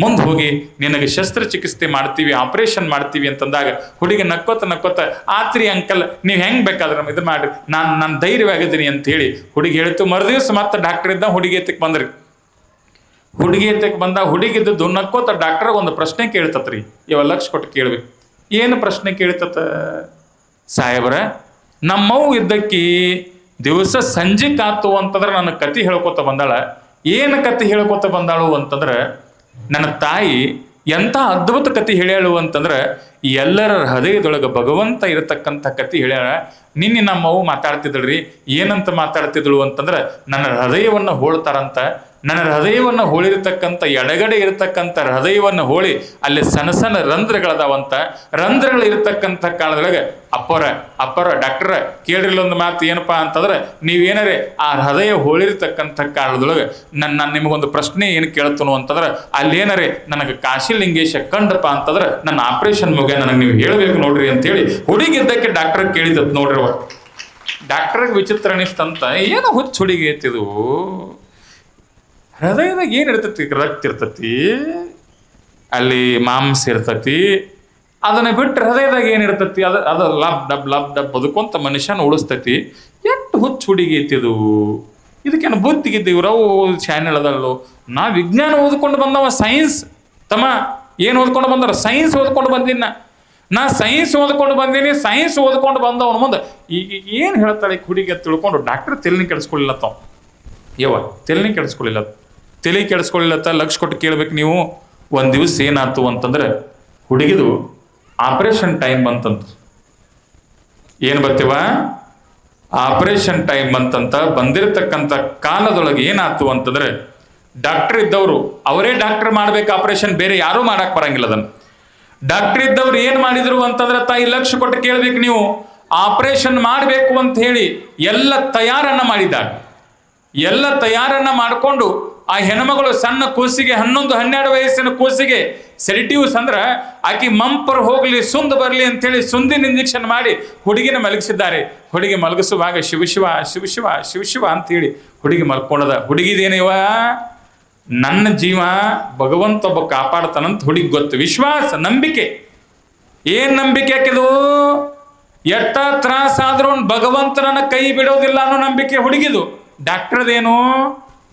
ಮುಂದೆ ಹೋಗಿ ನಿನಗೆ ಶಸ್ತ್ರಚಿಕಿತ್ಸೆ ಮಾಡ್ತೀವಿ, ಆಪರೇಷನ್ ಮಾಡ್ತೀವಿ ಅಂತಂದಾಗ ಹುಡುಗಿ ನಕ್ಕೋತ ಆತ್ರಿ ಅಂಕಲ್, ನೀವು ಹೆಂಗೆ ಬೇಕಾದ್ರೆ ಇದು ಮಾಡ್ರಿ, ನಾನು ಧೈರ್ಯವಾಗಿದ್ದೀನಿ ಅಂತ ಹೇಳಿ ಹುಡುಗಿ ಹೇಳ್ತು. ಮರುದಿವ್ಸ ಮತ್ತೆ ಡಾಕ್ಟರ್ ಇದ್ದ ಹುಡುಗಿ ಎತ್ತಕ್ಕೆ ಬಂದ್ರಿ. ಹುಡುಗಿ ಎತ್ತಕ್ಕೆ ಬಂದ ಹುಡುಗಿದ್ದು ನಕ್ಕೋತ ಡಾಕ್ಟರ್ ಒಂದು ಪ್ರಶ್ನೆ ಕೇಳ್ತತ್ರಿ. ಲಕ್ಷ ಕೊಟ್ಟು ಕೇಳ್ಬೇಕು. ಏನು ಪ್ರಶ್ನೆ ಕೇಳ್ತತ? ಸಾಹೇಬ್ರ, ನಮ್ಮವು ಇದ್ದಕ್ಕಿ ದಿವಸ ಸಂಜೆ ಕಾತು ಅಂತಂದ್ರೆ ನನ್ನ ಕತೆ ಹೇಳ್ಕೊತ ಬಂದಾಳ. ಏನು ಕತೆ ಹೇಳ್ಕೊತ ಬಂದಾಳು ಅಂತಂದ್ರೆ, ನನ್ನ ತಾಯಿ ಎಂಥ ಅದ್ಭುತ ಕತೆ ಹೇಳ್ಯಾಳು ಅಂತಂದ್ರೆ, ಎಲ್ಲರ ಹೃದಯದೊಳಗೆ ಭಗವಂತ ಇರತಕ್ಕಂಥ ಕತೆ ಹೇಳ್ಯಾಳ. ನಿನ್ನೆ ನಮ್ಮವು ಮಾತಾಡ್ತಿದ್ದಳ್ರಿ. ಏನಂತ ಮಾತಾಡ್ತಿದ್ದಳು ಅಂತಂದ್ರೆ, ನನ್ನ ಹೃದಯವನ್ನು ಹೋಳ್ತಾರಂತ, ನನ್ನ ಹೃದಯವನ್ನು ಹೋಳಿರ್ತಕ್ಕಂಥ ಎಡಗಡೆ ಇರತಕ್ಕಂಥ ಹೃದಯವನ್ನು ಹೋಳಿ ಅಲ್ಲಿ ಸಣ್ಣ ಸಣ್ಣ ರಂಧ್ರಗಳದಾವಂತ. ರಂಧ್ರಗಳು ಇರತಕ್ಕಂಥ ಕಾಲದೊಳಗೆ ಅಪ್ಪರ ಡಾಕ್ಟರ್ ಕೇಳಿರಲ್ಲ ಒಂದು ಮಾತು ಏನಪ್ಪಾ ಅಂತಂದ್ರೆ, ನೀವೇನಾರೇ ಆ ಹೃದಯ ಹೋಳಿರ್ತಕ್ಕಂಥ ಕಾಲದೊಳಗೆ ನಾನು ನಿಮಗೊಂದು ಪ್ರಶ್ನೆ ಏನು ಕೇಳ್ತನು ಅಂತಂದ್ರೆ, ಅಲ್ಲೇನಾರೇ ನನಗೆ ಕಾಶಿಲಿಂಗೇಶ ಕಂಡಪ್ಪ ಅಂತಂದ್ರೆ ನನ್ನ ಆಪರೇಷನ್ ಮುಗಿಯ ನನಗೆ ನೀವು ಹೇಳಬೇಕು ನೋಡ್ರಿ ಅಂತೇಳಿ ಹುಡುಗಿದ್ದಕ್ಕೆ ಡಾಕ್ಟರ್ ಕೇಳಿದತ್ ನೋಡ್ರಿ. ಡಾಕ್ಟರ್ಗೆ ವಿಚಿತ್ರ ಅನಿಸ್ತಂತ, ಏನೋ ಹುಚ್ಚು ಹುಡುಗಿ ಐತಿದು, ಹೃದಯದಾಗ ಏನು ಇರ್ತೈತಿ? ರಕ್ತ ಇರ್ತೈತಿ, ಅಲ್ಲಿ ಮಾಂಸ ಇರ್ತೈತಿ, ಅದನ್ನ ಬಿಟ್ಟು ಹೃದಯದಾಗ ಏನಿರ್ತೈತಿ? ಅದು ಲಬ್ ಡಬ್ ಬದುಕೊಂತ ಮನುಷ್ಯನ ಉಳಿಸ್ತೈತಿ. ಎಷ್ಟು ಹುಚ್ಚು ಹುಡುಗಿ ಐತಿದು, ಇದಕ್ಕೇನು ಬುದ್ಧಿಗಿದ್ದು ಇವ್ರವು ಚಾನೆಲ್ ಅದಲ್ಲೋ. ನಾ ವಿಜ್ಞಾನ ಓದ್ಕೊಂಡು ಬಂದವ, ಸೈನ್ಸ್ ತಮ್ಮ ಏನು ಓದ್ಕೊಂಡು ಬಂದಾರ? ಸೈನ್ಸ್ ಓದ್ಕೊಂಡು ಬಂದಿನ ನಾ, ಸೈನ್ಸ್ ಓದ್ಕೊಂಡು ಬಂದೀನಿ. ಸೈನ್ಸ್ ಓದ್ಕೊಂಡು ಬಂದವನ ಮುಂದೆ ಈಗ ಏನು ಹೇಳ್ತಾಳೆ ಹುಡುಗಿ ತಿಳ್ಕೊಂಡು ಡಾಕ್ಟರ್ ತಲೆನೇ ಕೆಡಿಸ್ಕೊಳ್ಳಿಲ್ಲತ್ತವ. ತಲೆ ಕೆಡಿಸ್ಕೊಳ್ಳಿಲ್ಲತ್ತ ಲಕ್ಷ ಕೊಟ್ಟು ಕೇಳ್ಬೇಕು ನೀವು. ಒಂದು ದಿವಸ ಏನಾಯ್ತು ಅಂತಂದ್ರೆ, ಹುಡುಗಿದು ಆಪರೇಷನ್ ಟೈಮ್ ಬಂತಂತ. ಏನು ಬರ್ತೀವ? Operation time ಬಂತಂತ. ಬಂದಿರತಕ್ಕಂಥ ಕಾಲದೊಳಗೆ ಏನಾಯ್ತು ಅಂತಂದ್ರೆ, ಡಾಕ್ಟರ್ ಇದ್ದವರು ಅವರೇ ಡಾಕ್ಟರ್ ಮಾಡ್ಬೇಕು ಆಪರೇಷನ್, ಬೇರೆ ಯಾರೂ ಮಾಡಕ್ ಬರಂಗಿಲ್ಲ ಅದನ್ನು. ಡಾಕ್ಟರ್ ಇದ್ದವ್ರು ಏನು ಮಾಡಿದ್ರು ಅಂತಂದ್ರೆ, ತಾಯಿ ಲಕ್ಷ ಕೊಟ್ಟು ಕೇಳ್ಬೇಕು ನೀವು. ಆಪರೇಷನ್ ಮಾಡಬೇಕು ಅಂತ ಹೇಳಿ ಎಲ್ಲ ತಯಾರನ್ನ ಮಾಡಿದ್ದಾರೆ. ಎಲ್ಲ ತಯಾರನ್ನ ಮಾಡಿಕೊಂಡು ಆ ಹೆಣ್ಮಗಳು ಸಣ್ಣ ಕೂಸಿಗೆ 11-12 ವಯಸ್ಸಿನ ಕೂಸಿಗೆ ಸೆಡಿಟಿವ್ಸ್ ಅಂದ್ರೆ ಆಕಿ ಮಂಪರ್ ಹೋಗ್ಲಿ ಸುಂದ್ ಬರಲಿ ಅಂತೇಳಿ ಸುಂದಿನ ಇಂಜೆಕ್ಷನ್ ಮಾಡಿ ಹುಡುಗಿನ ಮಲಗಿಸಿದ್ದಾರೆ. ಹುಡುಗಿ ಮಲಗಿಸುವಾಗ ಶಿವಶಿವ ಶಿವಶಿವ ಶಿವಶಿವ ಅಂತೇಳಿ ಹುಡುಗಿ ಮಲ್ಕೊಂಡದ. ಹುಡುಗಿದೇನಿವ? ನನ್ನ ಜೀವ ಭಗವಂತ ಒಬ್ಬ ಕಾಪಾಡ್ತಾನಂತ ಹುಡುಗಿ ಗೊತ್ತು. ವಿಶ್ವಾಸ, ನಂಬಿಕೆ. ಏನ್ ನಂಬಿಕೆ ಹಾಕಿದು? ಎಟ್ಟ ತ್ರಾಸಾದ್ರೂ ಭಗವಂತನನ್ನ ಕೈ ಬಿಡೋದಿಲ್ಲ ಅನ್ನೋ ನಂಬಿಕೆ ಹುಡುಗಿದು. ಡಾಕ್ಟರ್ದೇನು?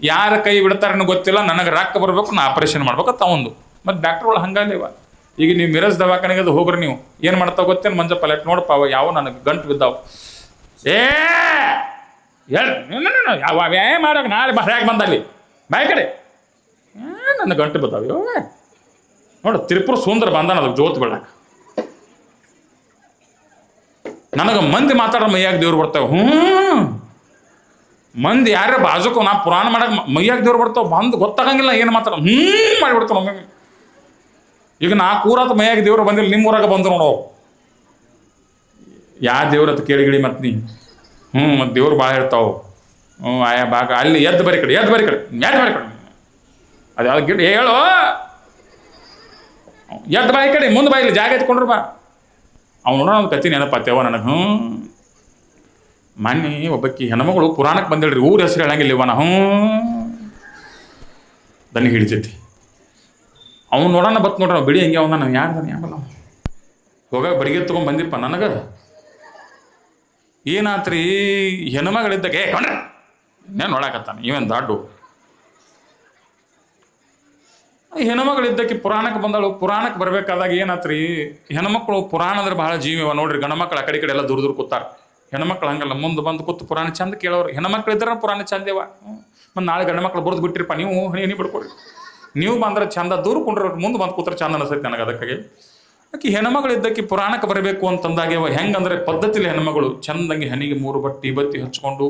ಯಾರ ಕೈ ಬಿಡ್ತಾರನ್ನು ಗೊತ್ತಿಲ್ಲ, ನನಗೆ ರೊಕ್ಕ ಬರ್ಬೇಕು, ನಾ ಆಪರೇಷನ್ ಮಾಡ್ಬೇಕಂತ ಒಂದು. ಮತ್ತು ಡಾಕ್ಟರ್ಗಳು ಹಂಗಲ್ಲಿವ. ಈಗ ನೀವು ಮಿರಜ್ ದವಾಖಾನೆಗೆ ಅದು ಹೋಗ್ರಿ, ನೀವು ಏನು ಮಾಡ್ತಾವ ಗೊತ್ತೇನು? ಮಂಜ ಪಲ್ಲೆಟ್ ನೋಡಪ್ಪ, ಯಾವ ನನಗೆ ಗಂಟು ಬಿದ್ದಾವ. ಯಾವ ವ್ಯಾಯಾಮ ಮಾಡೋಕೆ ನಾಳೆ ಹೇಗೆ ಬಂದಲ್ಲಿ ಬಾಯ್ ಕಡೆ ನನ್ನ ಗಂಟು ಬಿದ್ದಾವ. ನೋಡು, ತ್ರಿಪುರ ಸುಂದರ ಬಂದಾನ ಅದಕ್ಕೆ ಜೋತ್ ಬೆಳಕ. ನನಗೆ ಮಂದಿ ಮಾತಾಡೋ ಮೈಯಾಗ ದೇವ್ರು ಬರ್ತಾವೆ. ಮಂದಿ ಯಾರೇ ಬಾಜುಕು ನಾ ಪುರಾಣ ಮಾಡಕ್ಕೆ ಮೈಯಾಗ ದೇವ್ರು ಬರ್ತಾವೆ. ಬಂದು ಗೊತ್ತಾಗಂಗಿಲ್ಲ ಏನು ಮಾತಾಡ ಮಾಡಿಬಿಡ್ತಾವ ಒಮ್ಮೆ. ಈಗ ನಾ ಕೂರಾತ ಮೈಯಾಗ ದೇವ್ರು ಬಂದಿಲ್ಲ, ನಿಮ್ಮೂರಾಗ ಬಂದು ನೋಡೋ ಯಾ ದೇವ್ರತ್ ಕೇಳಿಗಿಳಿ ಮತ್ತು ನೀ ಮತ್ತು ದೇವ್ರು ಭಾಳ ಇರ್ತಾವೆ. ಆಯಾ ಭಾಗ ಅಲ್ಲಿ ಎದ್ದು ಬರೀ ಕಡೆ ಅದು ಯಾವ್ದು ಗಿಡ ಹೇಳೋ, ಎದ್ದು ಬಾಯಿ ಕಡೆ ಮುಂದೆ ಬಾಯಿಲಿ ಜಾಗ ಎತ್ಕೊಂಡ್ರು ಬಾ. ಅವ್ನು ನೋಡೋ ಒಂದು ಕತ್ತಿ ನೆನಪಾತೇವ ನನಗೆ. ಮೊನ್ನೆ ಒಬ್ಬಕ್ಕಿ ಹೆಣ್ಮಗಳು ಪುರಾಣಕ್ಕೆ ಬಂದಿಳ್ರಿ, ಊರ ಹೆಸರು ಹೇಳಂಗಿಲ್ಲ ಇವನ. ದನಿ ಹಿಡಿತೈತಿ. ಅವ್ನು ನೋಡೋಣ ಬತ್ ನೋಡ್ರಿ ಬಿಡಿ ಹೆಂಗೆ ಅವನ ನಾವು ಯಾಕಲ್ಲ ಹೋಗಾಗ ಬಡಿಗೆ ತೊಗೊಂಡು ಬಂದಿಪ್ಪ ನನಗೆ ಏನಾತ್ರಿ ಹೆಣ್ಮಗಳಿದ್ದಾಗ ಕೊಂಡ್ರೆ ಇನ್ನೇನು ನೋಡಕತ್ತಾನೆ ಇವೇನು ದಾಡು ಹೆಣ್ಮಗಳಿದ್ದಕ್ಕೆ ಪುರಾಣಕ್ಕೆ ಬಂದಳು. ಪುರಾಣಕ್ಕೆ ಬರ್ಬೇಕಾದಾಗ ಏನಾತ್ರಿ ಹೆಣ್ಮಕ್ಳು ಪುರಾಣ ಅಂದ್ರೆ ಬಹಳ ಜೀವಿವ ನೋಡ್ರಿ. ಗಂಡ್ಮಕ್ಳು ಆ ಕಡೆ ಎಲ್ಲ ದೂರ ದೂರ ಕೂತಾರ. ಹೆಣ್ಮಕ್ಳು ಹಂಗಲ್ಲ, ಮುಂದೆ ಬಂದು ಕೂತು ಪುರಾಣ ಚಂದ ಕೇಳೋರು. ಹೆಣ್ಮಕ್ಳು ಇದ್ರೆ ಪುರಾಣ ಚಂದೇವ. ಮತ್ತು ನಾಳೆ ಗಂಡ್ಮಕ್ಳು ಬರೆದು ಬಿಟ್ಟಿರಪ್ಪ ನೀವು ಹಣಿ ಬಿಡ್ಕೊಡ್ರಿ. ನೀವು ಬಂದ್ರೆ ಚಂದ, ದೂರ ಕುಂಡ್ರೆ ಮುಂದೆ ಬಂದು ಕೂತ್ರೆ ಚಂದ ಅನಿಸ್ತೈತೆ ನನಗೆ. ಅದಕ್ಕಾಗಿ ಆಕೆ ಹೆಣ್ಮಗಳು ಇದ್ದಕ್ಕೆ ಪುರಾಣಕ್ಕೆ ಬರಬೇಕು ಅಂತಂದಾಗ್ಯವ. ಹೆಂಗಂದ್ರೆ ಪದ್ಧತಿಲಿ ಹೆಣ್ಮಗಳು ಚಂದಂಗೆ ಹನಿಗೆ 3 ಬತ್ತಿ ಹಚ್ಕೊಂಡು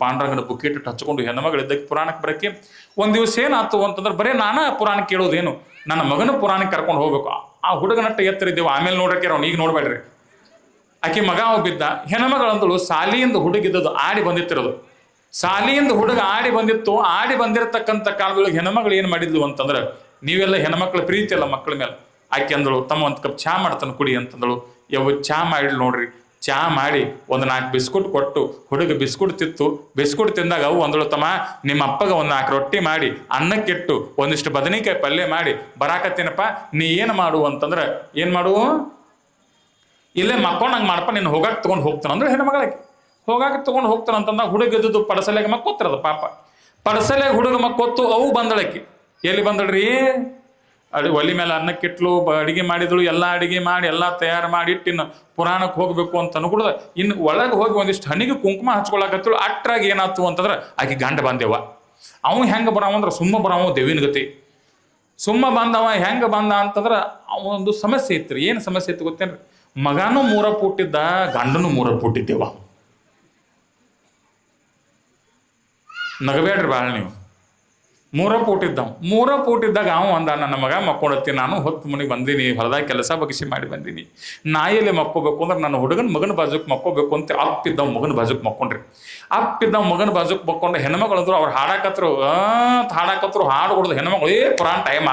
ಪಾಂಡ್ರಂಗನ ಬುಕ್ಕಿಟ್ಟು ಹಚ್ಕೊಂಡು ಹೆಣ್ಮಗಳಿದ್ದಕ್ಕೆ ಪುರಾಣಕ್ಕೆ ಬರೋಕ್ಕೆ ಒಂದು ದಿವಸ ಏನಾಯ್ತು ಅಂತಂದ್ರೆ ಬರೀ ನಾನಾ ಪುರಾಣ ಕೇಳೋದೇನು, ನನ್ನ ಮಗನ ಪುರಾಣಕ್ಕೆ ಕರ್ಕೊಂಡು ಹೋಗ್ಬೇಕು. ಆ ಹುಡುಗನಟ್ಟ ಎತ್ತರಿದ್ದೇವೆ, ಆಮೇಲೆ ನೋಡಕ್ಕೆ ಅವ್ನು ಈಗ ನೋಡ್ಬೇಡ್ರಿ. ಆಕೆ ಮಗ ಬಿದ್ದ. ಹೆಣ್ಮಗಳಂದಳು ಸಾಲಿಯಿಂದ ಹುಡುಗಿದ್ದದು ಆಡಿ ಬಂದಿತ್ತಿರೋದು. ಸಾಲಿಯಿಂದ ಹುಡುಗ ಆಡಿ ಬಂದಿತ್ತು. ಆಡಿ ಬಂದಿರತಕ್ಕಂಥ ಕಾಲದೊಳಗೆ ಹೆಣ್ಮಗಳು ಏನು ಮಾಡಿದ್ಲು ಅಂತಂದ್ರೆ, ನೀವೆಲ್ಲ ಹೆಣ್ಮಕ್ಳ ಪ್ರೀತಿ ಅಲ್ಲ ಮಕ್ಕಳ ಮೇಲೆ. ಆಕೆ ಅಂದಳು, ತಮ್ಮ ಒಂದು ಕಪ್ ಚಹಾ ಮಾಡ್ತಾನೆ ಕುಡಿ ಅಂತಂದಳು. ಚಹಾ ಮಾಡಿಲ್ ನೋಡ್ರಿ. ಚಹಾ ಮಾಡಿ ಒಂದು 4 ಬಿಸ್ಕುಟ್ ಕೊಟ್ಟು ಹುಡುಗ ಬಿಸ್ಕುಟ್ ತಿತ್ತು. ಬಿಸ್ಕುಟ್ ತಿಂದಾಗ ಅವು ಅಂದಳು, ತಮ್ಮ ನಿಮ್ಮ ಅಪ್ಪಗೆ ಒಂದು 4 ರೊಟ್ಟಿ ಮಾಡಿ ಅನ್ನಕ್ಕಿಟ್ಟು ಒಂದಿಷ್ಟು ಬದನೆಕಾಯಿ ಪಲ್ಯ ಮಾಡಿ ಬರಾಕತ್ತೀನಪ್ಪ, ನೀ ಏನು ಮಾಡು ಅಂತಂದ್ರೆ, ಏನು ಮಾಡು ಇಲ್ಲೇ ಮಕ್ಕೊಂಡಂಗೆ ಮಾಡಪ್ಪ, ನೀನು ಹೋಗಾಕ ತೊಗೊಂಡು ಹೋಗ್ತಾನ ಅಂದ್ರೆ ಹೆಣ್ಮಗಳಿಗೆ ಹೋಗಾಕ ತೊಗೊಂಡು ಹೋಗ್ತಾನ ಅಂತಂದಾಗ ಹುಡುಗ ಇದ್ದದ್ದು ಪಡಸಲೆಗೆ ಮಕ್ಕೋತಿರೋದು ಪಾಪ. ಪಡಸಲೆಗೆ ಹುಡುಗ ಮಕ್ಕೊತ್ತು. ಅವು ಬಂದಳಕ್ಕೆ ಎಲ್ಲಿ ಬಂದಳ್ರಿ, ಒಲಿ ಮೇಲೆ ಅನ್ನಕ್ಕಿಟ್ಲು, ಅಡಿಗೆ ಮಾಡಿದಳು. ಎಲ್ಲ ಅಡಿಗೆ ಮಾಡಿ ಎಲ್ಲ ತಯಾರು ಮಾಡಿ ಇಟ್ಟಿನ್ನು ಪುರಾಣಕ್ಕೆ ಹೋಗ್ಬೇಕು ಅಂತ ಅನ್ಕೊಡ್ದ. ಇನ್ನು ಒಳಗೆ ಹೋಗಿ ಒಂದಿಷ್ಟು ಹಣಿಗೆ ಕುಂಕುಮ ಹಚ್ಕೊಳಕತ್ತಳು. ಅಟ್ರಾಗಿ ಏನಾಯ್ತು ಅಂತಂದ್ರೆ ಆಕೆ ಗಂಡ ಬಂದೇವ. ಅವ ಹೆಂಗೆ ಬರವ ಅಂದ್ರೆ ಸುಮ್ಮ ಬರವ ದೇವಿನ ಗತಿ. ಸುಮ್ಮ ಬಂದವ ಹೆಂಗೆ ಬಂದ ಅಂತಂದ್ರೆ ಅವನೊಂದು ಸಮಸ್ಯೆ ಇತ್ತು. ಏನು ಸಮಸ್ಯೆ ಇತ್ತು ಗೊತ್ತೇನ್ರಿ? ಮಗನೂ 3 ಪುಟ್ಟಿದ್ದ, ಗಂಡನೂ 3 ಪುಟ್ಟಿದ್ದೇವ. ನಗಬೇಡ್ರಿ ಭಾಳ ನೀವು. 3 ಪೂಟಿದ್ದಾಗ ಅವ ಅಂದ, ನನ್ನ ಮಗ ಮಕ್ಕೊಂಡತ್ತಿ, ನಾನು ಹೊತ್ತು ಮನೆಗೆ ಬಂದೀನಿ, ಹೊಲದಾಗ ಕೆಲಸ ಬಗ್ಸಿ ಮಾಡಿ ಬಂದೀನಿ, ನಾಯಲ್ಲಿ ಮಕ್ಕೋಬೇಕು ಅಂದ್ರೆ ನನ್ನ ಮಗನ ಬಾಜುಕ್ ಮಕ್ಕೋಬೇಕು ಅಂತ ಅಪ್ಪಿದ್ದವ್ ಮಗನ ಬಾಜುಕ್ ಮಕ್ಕೊಂಡ್ರಿ. ಅಪ್ಪಿದ್ದವ್ ಮಗನ ಬಾಜುಕ್ ಮಕ್ಕೊಂಡು ಹೆಣ್ಮಗಳಂದ್ರು ಅವ್ರು ಹಾಡಾಕತ್ರು ಹಾಡು ಹೊಡೆದು ಹೆಣ್ಮಗಳು ಪುರಾಣ ಟೈಮ್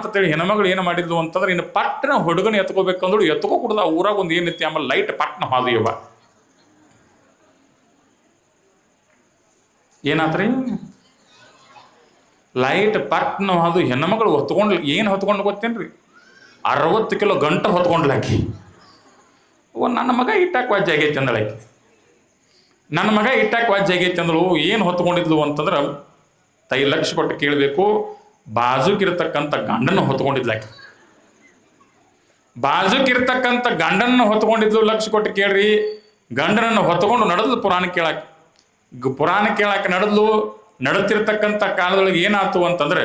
ಆತೇಳಿ ಹೆಣ್ಮಗಳು ಏನು ಮಾಡಿದ್ಲು ಅಂತಂದ್ರೆ, ಇನ್ನು ಪಟ್ಟಣ ಹುಡುಗನ ಎತ್ಕೋಬೇಕಂದ್ರು ಎತ್ಕೋ ಕುಡ್ದ. ಊರಾಗ ಒಂದು ಏನಿತ್ತು ಆಮೇಲೆ ಲೈಟ್ ಪಟ್ನ ಹಾದಿಯವ. ಏನಾತ್ರಿ? ಲೈಟ್ ಪಟ್ನ ಅದು ಹೆಣ್ಮಗಳು ಹೊತ್ಕೊಂಡು ಏನು ಹೊತ್ಕೊಂಡು ಗೊತ್ತೇನ್ರಿ? 60 ಕಿಲೋ ಗಂಟು ಹೊತ್ಕೊಂಡ್ಲಾಕಿ. ನನ್ನ ಮಗ ಇಟ್ಟಾಕ ವಾಜ್ಯ ಆಗೈತಿ ಅಂದಳಾಕಿ. ನನ್ನ ಮಗ ಇಟ್ಟಾಕ ವಾಜ್ಯ ಆಗೈತಿ ಅಂದಳು. ಏನು ಹೊತ್ಕೊಂಡಿದ್ಲು ಅಂತಂದ್ರೆ, ಲಕ್ಷ ಕೊಟ್ಟು ಕೇಳಬೇಕು, ಬಾಜುಕಿರ್ತಕ್ಕಂಥ ಗಂಡನ್ನು ಹೊತ್ಕೊಂಡಿದ್ಲಾಕಿ. ಬಾಜುಕಿರ್ತಕ್ಕಂಥ ಗಂಡನ್ನು ಹೊತ್ಕೊಂಡಿದ್ಲು. ಲಕ್ಷ ಕೊಟ್ಟು ಕೇಳ್ರಿ. ಗಂಡನನ್ನು ಹೊತ್ಕೊಂಡು ನಡೆದ್ಲು ಪುರಾಣ ಕೇಳಾಕಿ. ನಡೆದ್ಲು. ನಡುತ್ತಿರ್ತಕ್ಕಂಥ ಕಾಲದೊಳಗೆ ಏನಾಯ್ತು ಅಂತಂದ್ರೆ,